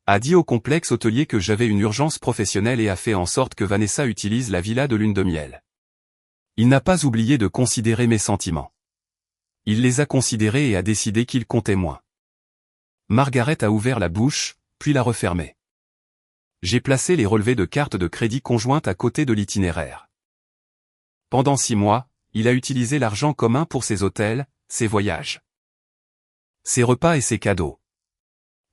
A dit au complexe hôtelier que j'avais une urgence professionnelle et a fait en sorte que Vanessa utilise la villa de lune de miel. Il n'a pas oublié de considérer mes sentiments. Il les a considérés et a décidé qu'ils comptaient moins. Margaret a ouvert la bouche, puis l'a refermée. J'ai placé les relevés de carte de crédit conjointe à côté de l'itinéraire. Pendant 6 mois, il a utilisé l'argent commun pour ses hôtels, ses voyages, ses repas et ses cadeaux.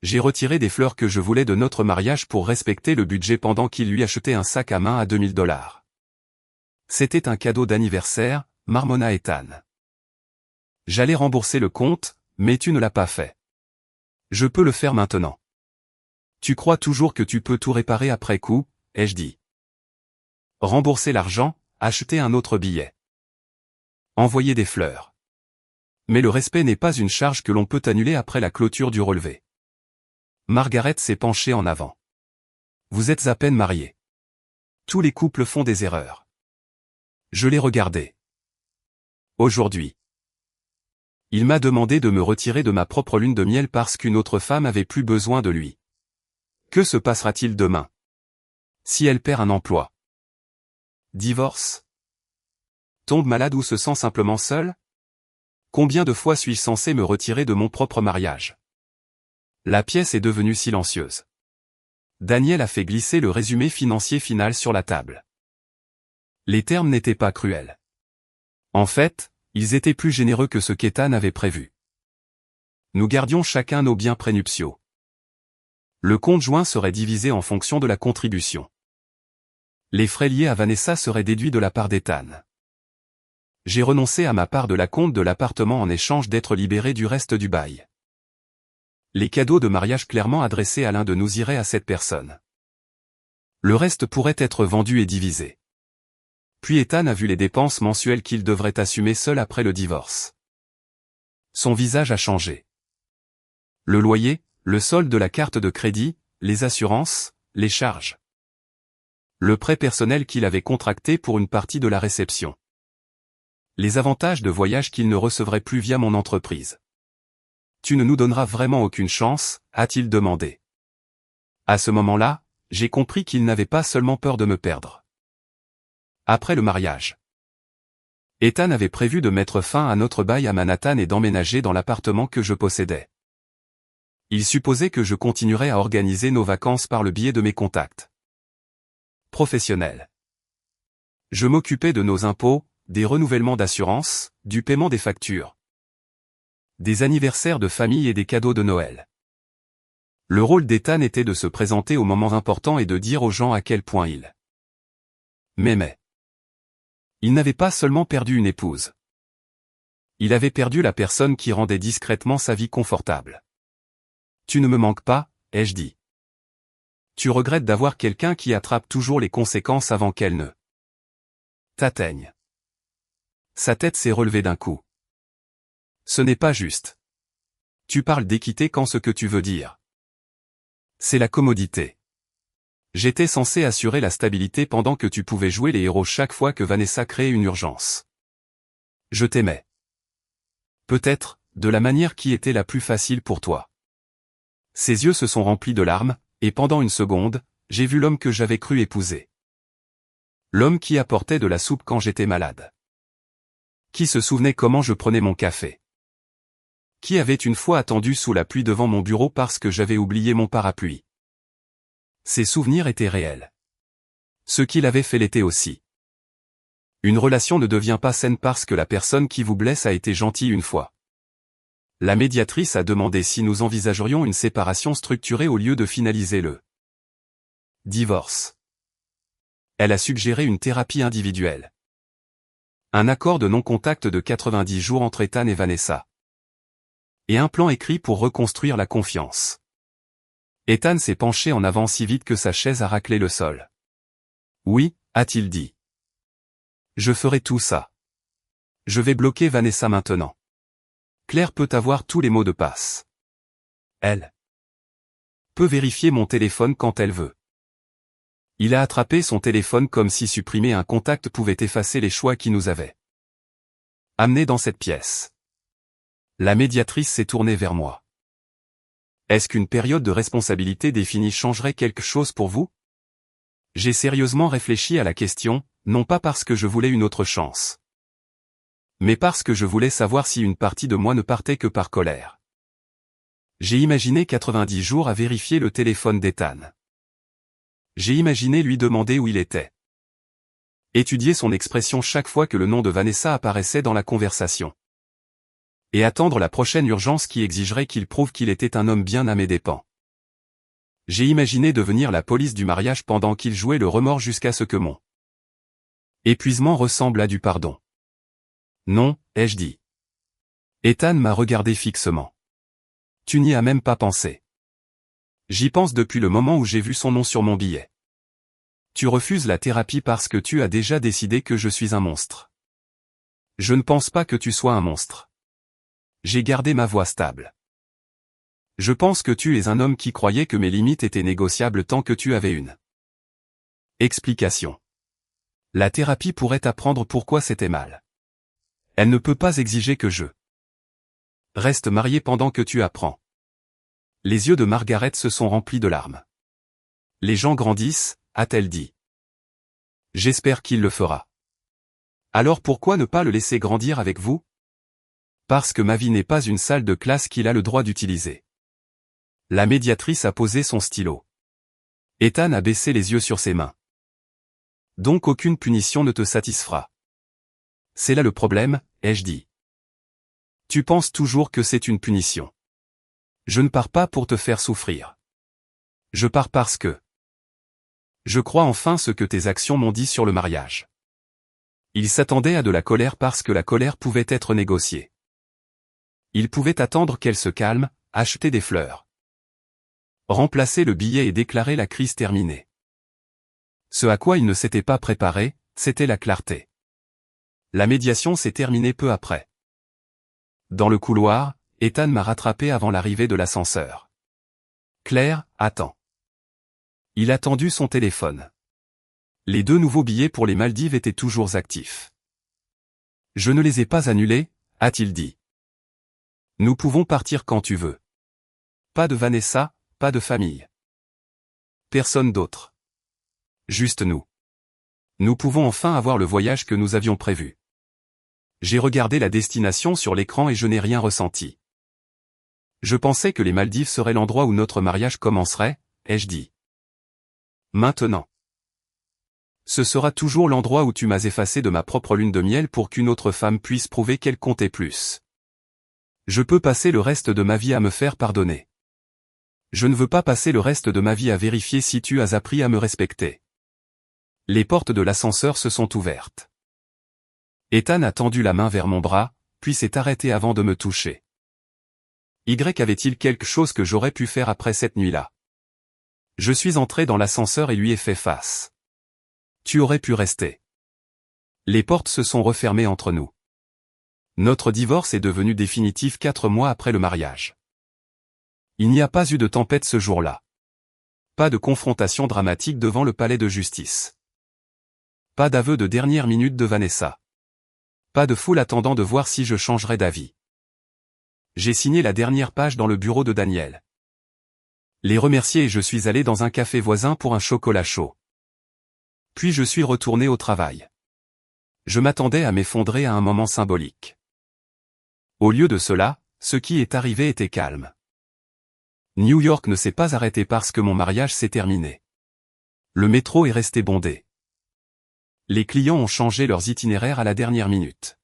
J'ai retiré des fleurs que je voulais de notre mariage pour respecter le budget pendant qu'il lui achetait un sac à main à 2000 $. C'était un cadeau d'anniversaire, marmonna Ethan. J'allais rembourser le compte, mais tu ne l'as pas fait. Je peux le faire maintenant. Tu crois toujours que tu peux tout réparer après coup, ai-je dit. Rembourser l'argent, acheter un autre billet. Envoyer des fleurs. Mais le respect n'est pas une charge que l'on peut annuler après la clôture du relevé. Margaret s'est penchée en avant. Vous êtes à peine mariés. Tous les couples font des erreurs. Je l'ai regardé. Aujourd'hui. Il m'a demandé de me retirer de ma propre lune de miel parce qu'une autre femme avait plus besoin de lui. Que se passera-t-il demain? Si elle perd un emploi? Divorce? Tombe malade ou se sent simplement seule? Combien de fois suis-je censé me retirer de mon propre mariage? La pièce est devenue silencieuse. Daniel a fait glisser le résumé financier final sur la table. Les termes n'étaient pas cruels. En fait, ils étaient plus généreux que ce qu'Ethan avait prévu. Nous gardions chacun nos biens prénuptiaux. Le compte joint serait divisé en fonction de la contribution. Les frais liés à Vanessa seraient déduits de la part d'Ethan. J'ai renoncé à ma part de la compte de l'appartement en échange d'être libéré du reste du bail. Les cadeaux de mariage clairement adressés à l'un de nous iraient à cette personne. Le reste pourrait être vendu et divisé. Puis Ethan a vu les dépenses mensuelles qu'il devrait assumer seul après le divorce. Son visage a changé. Le loyer, le solde de la carte de crédit, les assurances, les charges. Le prêt personnel qu'il avait contracté pour une partie de la réception. Les avantages de voyage qu'il ne recevrait plus via mon entreprise. Tu ne nous donneras vraiment aucune chance, a-t-il demandé. À ce moment-là, j'ai compris qu'il n'avait pas seulement peur de me perdre. Après le mariage, Ethan avait prévu de mettre fin à notre bail à Manhattan et d'emménager dans l'appartement que je possédais. Il supposait que je continuerais à organiser nos vacances par le biais de mes contacts professionnels. Je m'occupais de nos impôts, des renouvellements d'assurance, du paiement des factures, des anniversaires de famille et des cadeaux de Noël. Le rôle d'Ethan était de se présenter aux moments importants et de dire aux gens à quel point il m'aimait. Il n'avait pas seulement perdu une épouse. Il avait perdu la personne qui rendait discrètement sa vie confortable. Tu ne me manques pas, ai-je dit. Tu regrettes d'avoir quelqu'un qui attrape toujours les conséquences avant qu'elles ne t'atteignent. Sa tête s'est relevée d'un coup. Ce n'est pas juste. Tu parles d'équité quand ce que tu veux dire. C'est la commodité. J'étais censé assurer la stabilité pendant que tu pouvais jouer les héros chaque fois que Vanessa créait une urgence. Je t'aimais. Peut-être, de la manière qui était la plus facile pour toi. Ses yeux se sont remplis de larmes, et pendant une seconde, j'ai vu l'homme que j'avais cru épouser. L'homme qui apportait de la soupe quand j'étais malade. Qui se souvenait comment je prenais mon café. Qui avait une fois attendu sous la pluie devant mon bureau parce que j'avais oublié mon parapluie. Ces souvenirs étaient réels. Ce qu'il avait fait l'était aussi. Une relation ne devient pas saine parce que la personne qui vous blesse a été gentille une fois. La médiatrice a demandé si nous envisagerions une séparation structurée au lieu de finaliser le divorce. Elle a suggéré une thérapie individuelle. Un accord de non-contact de 90 jours entre Ethan et Vanessa. Et un plan écrit pour reconstruire la confiance. Ethan s'est penché en avant si vite que sa chaise a raclé le sol. Oui, a-t-il dit. Je ferai tout ça. Je vais bloquer Vanessa maintenant. Claire peut avoir tous les mots de passe. Elle peut vérifier mon téléphone quand elle veut. Il a attrapé son téléphone comme si supprimer un contact pouvait effacer les choix qui nous avaient amenés dans cette pièce. La médiatrice s'est tournée vers moi. Est-ce qu'une période de responsabilité définie changerait quelque chose pour vous? J'ai sérieusement réfléchi à la question, non pas parce que je voulais une autre chance, mais parce que je voulais savoir si une partie de moi ne partait que par colère. J'ai imaginé 90 jours à vérifier le téléphone d'Ethan. J'ai imaginé lui demander où il était. Étudier son expression chaque fois que le nom de Vanessa apparaissait dans la conversation. Et attendre la prochaine urgence qui exigerait qu'il prouve qu'il était un homme bien à mes dépens. J'ai imaginé devenir la police du mariage pendant qu'il jouait le remords jusqu'à ce que mon épuisement ressemble à du pardon. Non, ai-je dit. Ethan m'a regardé fixement. Tu n'y as même pas pensé. J'y pense depuis le moment où j'ai vu son nom sur mon billet. Tu refuses la thérapie parce que tu as déjà décidé que je suis un monstre. Je ne pense pas que tu sois un monstre. J'ai gardé ma voix stable. Je pense que tu es un homme qui croyait que mes limites étaient négociables tant que tu avais une explication. La thérapie pourrait t'apprendre pourquoi c'était mal. Elle ne peut pas exiger que je reste marié pendant que tu apprends. Les yeux de Margaret se sont remplis de larmes. Les gens grandissent, a-t-elle dit. J'espère qu'il le fera. Alors pourquoi ne pas le laisser grandir avec vous? Parce que ma vie n'est pas une salle de classe qu'il a le droit d'utiliser. La médiatrice a posé son stylo. Ethan a baissé les yeux sur ses mains. Donc aucune punition ne te satisfera. C'est là le problème, ai-je dit. Tu penses toujours que c'est une punition. Je ne pars pas pour te faire souffrir. Je pars parce que je crois enfin ce que tes actions m'ont dit sur le mariage. Il s'attendait à de la colère parce que la colère pouvait être négociée. Il pouvait attendre qu'elle se calme, acheter des fleurs, remplacer le billet et déclarer la crise terminée. Ce à quoi il ne s'était pas préparé, c'était la clarté. La médiation s'est terminée peu après. Dans le couloir, Ethan m'a rattrapé avant l'arrivée de l'ascenseur. Claire, attends. Il a tendu son téléphone. Les 2 nouveaux billets pour les Maldives étaient toujours actifs. Je ne les ai pas annulés, a-t-il dit. Nous pouvons partir quand tu veux. Pas de Vanessa, pas de famille. Personne d'autre. Juste nous. Nous pouvons enfin avoir le voyage que nous avions prévu. J'ai regardé la destination sur l'écran et je n'ai rien ressenti. Je pensais que les Maldives seraient l'endroit où notre mariage commencerait, ai-je dit. Maintenant. Ce sera toujours l'endroit où tu m'as effacé de ma propre lune de miel pour qu'une autre femme puisse prouver qu'elle comptait plus. Je peux passer le reste de ma vie à me faire pardonner. Je ne veux pas passer le reste de ma vie à vérifier si tu as appris à me respecter. Les portes de l'ascenseur se sont ouvertes. Ethan a tendu la main vers mon bras, puis s'est arrêté avant de me toucher. Avait-il quelque chose que j'aurais pu faire après cette nuit-là? Je suis entré dans l'ascenseur et lui ai fait face. Tu aurais pu rester. Les portes se sont refermées entre nous. Notre divorce est devenu définitif 4 mois après le mariage. Il n'y a pas eu de tempête ce jour-là. Pas de confrontation dramatique devant le palais de justice. Pas d'aveu de dernière minute de Vanessa. Pas de foule attendant de voir si je changerais d'avis. J'ai signé la dernière page dans le bureau de Daniel. Les remercier et je suis allé dans un café voisin pour un chocolat chaud. Puis je suis retourné au travail. Je m'attendais à m'effondrer à un moment symbolique. Au lieu de cela, ce qui est arrivé était calme. New York ne s'est pas arrêté parce que mon mariage s'est terminé. Le métro est resté bondé. Les clients ont changé leurs itinéraires à la dernière minute.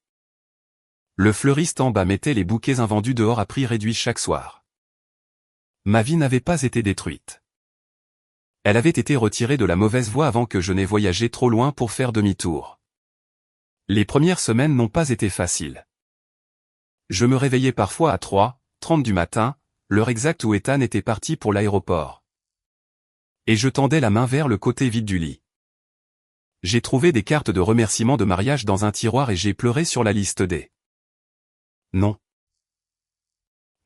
Le fleuriste en bas mettait les bouquets invendus dehors à prix réduit chaque soir. Ma vie n'avait pas été détruite. Elle avait été retirée de la mauvaise voie avant que je n'aie voyagé trop loin pour faire demi-tour. Les premières semaines n'ont pas été faciles. Je me réveillais parfois à 3h30 du matin, l'heure exacte où Ethan était parti pour l'aéroport. Et je tendais la main vers le côté vide du lit. J'ai trouvé des cartes de remerciement de mariage dans un tiroir et j'ai pleuré sur la liste des non.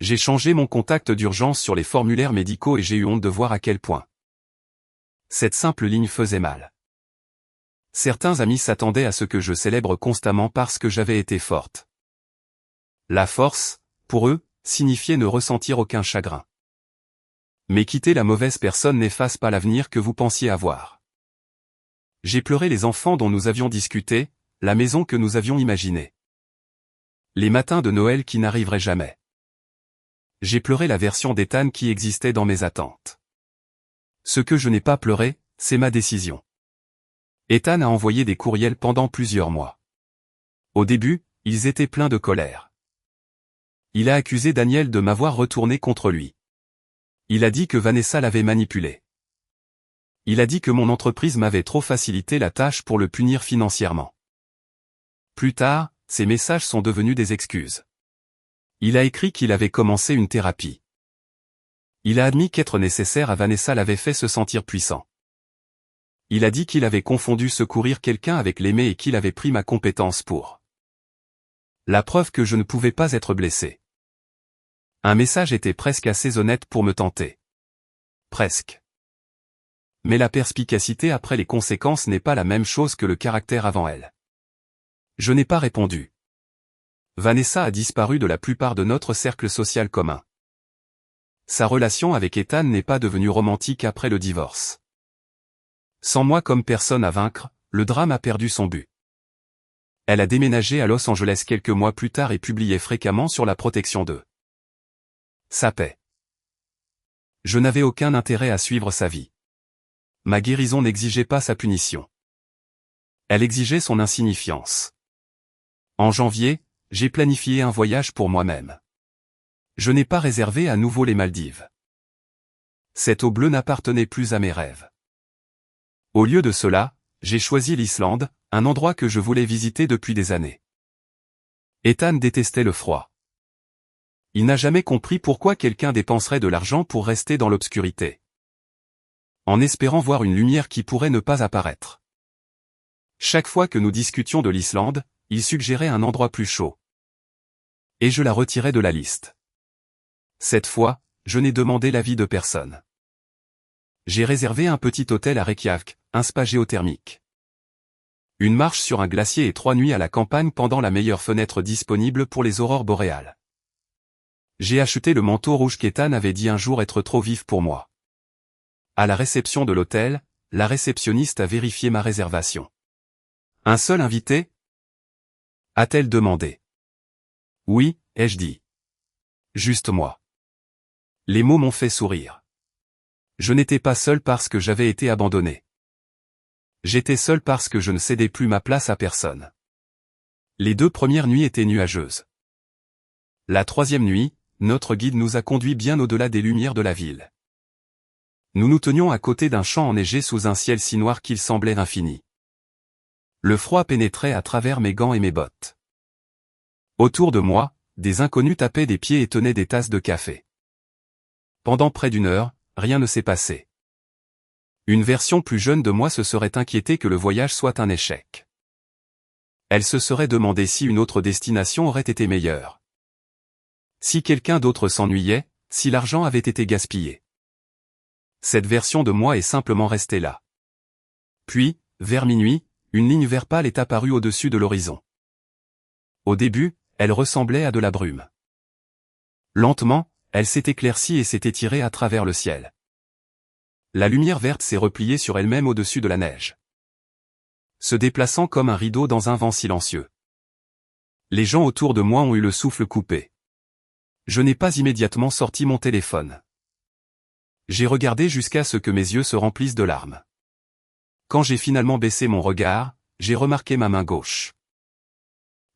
J'ai changé mon contact d'urgence sur les formulaires médicaux et j'ai eu honte de voir à quel point cette simple ligne faisait mal. Certains amis s'attendaient à ce que je célèbre constamment parce que j'avais été forte. La force, pour eux, signifiait ne ressentir aucun chagrin. Mais quitter la mauvaise personne n'efface pas l'avenir que vous pensiez avoir. J'ai pleuré les enfants dont nous avions discuté, la maison que nous avions imaginée. Les matins de Noël qui n'arriveraient jamais. J'ai pleuré la version d'Ethan qui existait dans mes attentes. Ce que je n'ai pas pleuré, c'est ma décision. Ethan a envoyé des courriels pendant plusieurs mois. Au début, ils étaient pleins de colère. Il a accusé Daniel de m'avoir retourné contre lui. Il a dit que Vanessa l'avait manipulé. Il a dit que mon entreprise m'avait trop facilité la tâche pour le punir financièrement. Plus tard, ces messages sont devenus des excuses. Il a écrit qu'il avait commencé une thérapie. Il a admis qu'être nécessaire à Vanessa l'avait fait se sentir puissant. Il a dit qu'il avait confondu secourir quelqu'un avec l'aimer et qu'il avait pris ma compétence pour la preuve que je ne pouvais pas être blessé. Un message était presque assez honnête pour me tenter. Presque. Mais la perspicacité après les conséquences n'est pas la même chose que le caractère avant elle. Je n'ai pas répondu. Vanessa a disparu de la plupart de notre cercle social commun. Sa relation avec Ethan n'est pas devenue romantique après le divorce. Sans moi comme personne à vaincre, le drame a perdu son but. Elle a déménagé à Los Angeles quelques mois plus tard et publiait fréquemment sur la protection de sa paix. Je n'avais aucun intérêt à suivre sa vie. Ma guérison n'exigeait pas sa punition. Elle exigeait son insignifiance. En janvier, j'ai planifié un voyage pour moi-même. Je n'ai pas réservé à nouveau les Maldives. Cette eau bleue n'appartenait plus à mes rêves. Au lieu de cela, j'ai choisi l'Islande, un endroit que je voulais visiter depuis des années. Ethan détestait le froid. Il n'a jamais compris pourquoi quelqu'un dépenserait de l'argent pour rester dans l'obscurité, en espérant voir une lumière qui pourrait ne pas apparaître. Chaque fois que nous discutions de l'Islande, il suggérait un endroit plus chaud. Et je la retirais de la liste. Cette fois, je n'ai demandé l'avis de personne. J'ai réservé un petit hôtel à Reykjavik, un spa géothermique. Une marche sur un glacier et 3 nuits à la campagne pendant la meilleure fenêtre disponible pour les aurores boréales. J'ai acheté le manteau rouge qu'Ethan avait dit un jour être trop vif pour moi. À la réception de l'hôtel, la réceptionniste a vérifié ma réservation. Un seul invité ? A-t-elle demandé. Oui, ai-je dit. Juste moi. Les mots m'ont fait sourire. Je n'étais pas seul parce que j'avais été abandonné. J'étais seul parce que je ne cédais plus ma place à personne. Les 2 premières nuits étaient nuageuses. La 3e nuit, notre guide nous a conduits bien au-delà des lumières de la ville. Nous nous tenions à côté d'un champ enneigé sous un ciel si noir qu'il semblait infini. Le froid pénétrait à travers mes gants et mes bottes. Autour de moi, des inconnus tapaient des pieds et tenaient des tasses de café. Pendant près d'1 heure, rien ne s'est passé. Une version plus jeune de moi se serait inquiétée que le voyage soit un échec. Elle se serait demandé si une autre destination aurait été meilleure. Si quelqu'un d'autre s'ennuyait, si l'argent avait été gaspillé. Cette version de moi est simplement restée là. Puis, vers minuit, une ligne vert pâle est apparue au-dessus de l'horizon. Au début, elle ressemblait à de la brume. Lentement, elle s'est éclaircie et s'est étirée à travers le ciel. La lumière verte s'est repliée sur elle-même au-dessus de la neige, se déplaçant comme un rideau dans un vent silencieux. Les gens autour de moi ont eu le souffle coupé. Je n'ai pas immédiatement sorti mon téléphone. J'ai regardé jusqu'à ce que mes yeux se remplissent de larmes. Quand j'ai finalement baissé mon regard, j'ai remarqué ma main gauche.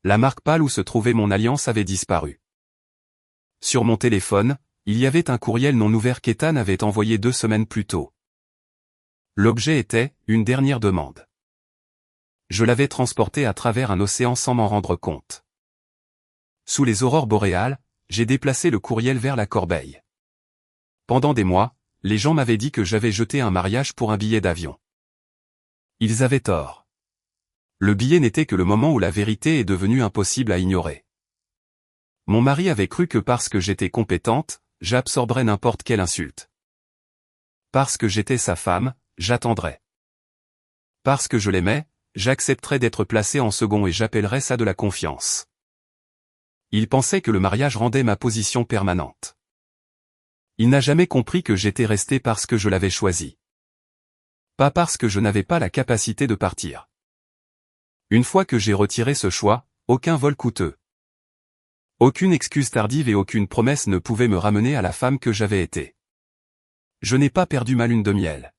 La marque pâle où se trouvait mon alliance avait disparu. Sur mon téléphone, il y avait un courriel non ouvert qu'Ethan avait envoyé 2 semaines plus tôt. L'objet était « une dernière demande ». Je l'avais transporté à travers un océan sans m'en rendre compte. Sous les aurores boréales, j'ai déplacé le courriel vers la corbeille. Pendant des mois, les gens m'avaient dit que j'avais jeté un mariage pour un billet d'avion. Ils avaient tort. Le billet n'était que le moment où la vérité est devenue impossible à ignorer. Mon mari avait cru que parce que j'étais compétente, j'absorberais n'importe quelle insulte. Parce que j'étais sa femme, j'attendrais. Parce que je l'aimais, j'accepterais d'être placé en second et j'appellerais ça de la confiance. Il pensait que le mariage rendait ma position permanente. Il n'a jamais compris que j'étais resté parce que je l'avais choisi. Pas parce que je n'avais pas la capacité de partir. Une fois que j'ai retiré ce choix, aucun vol coûteux. Aucune excuse tardive et aucune promesse ne pouvait me ramener à la femme que j'avais été. Je n'ai pas perdu ma lune de miel.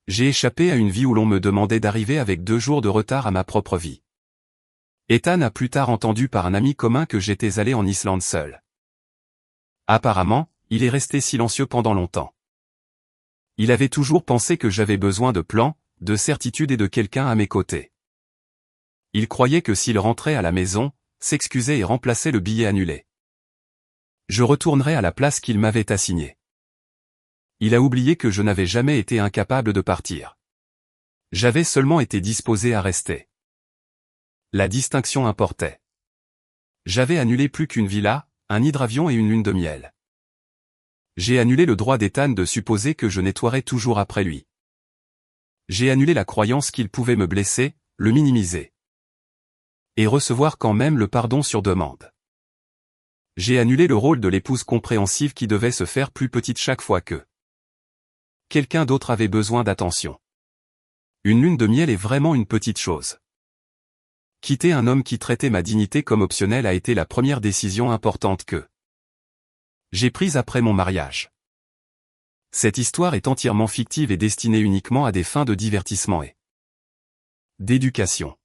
J'ai échappé à une vie où l'on me demandait d'arriver avec 2 jours de retard à ma propre vie. Ethan a plus tard entendu par un ami commun que j'étais allé en Islande seul. Apparemment, il est resté silencieux pendant longtemps. Il avait toujours pensé que j'avais besoin de plans, de certitude et de quelqu'un à mes côtés. Il croyait que s'il rentrait à la maison, s'excusait et remplaçait le billet annulé, je retournerais à la place qu'il m'avait assignée. Il a oublié que je n'avais jamais été incapable de partir. J'avais seulement été disposé à rester. La distinction importait. J'avais annulé plus qu'une villa, un hydravion et une lune de miel. J'ai annulé le droit d'Ethan de supposer que je nettoierais toujours après lui. J'ai annulé la croyance qu'il pouvait me blesser, le minimiser. Et recevoir quand même le pardon sur demande. J'ai annulé le rôle de l'épouse compréhensive qui devait se faire plus petite chaque fois que quelqu'un d'autre avait besoin d'attention. Une lune de miel est vraiment une petite chose. Quitter un homme qui traitait ma dignité comme optionnelle a été la première décision importante que j'ai prise après mon mariage. Cette histoire est entièrement fictive et destinée uniquement à des fins de divertissement et d'éducation.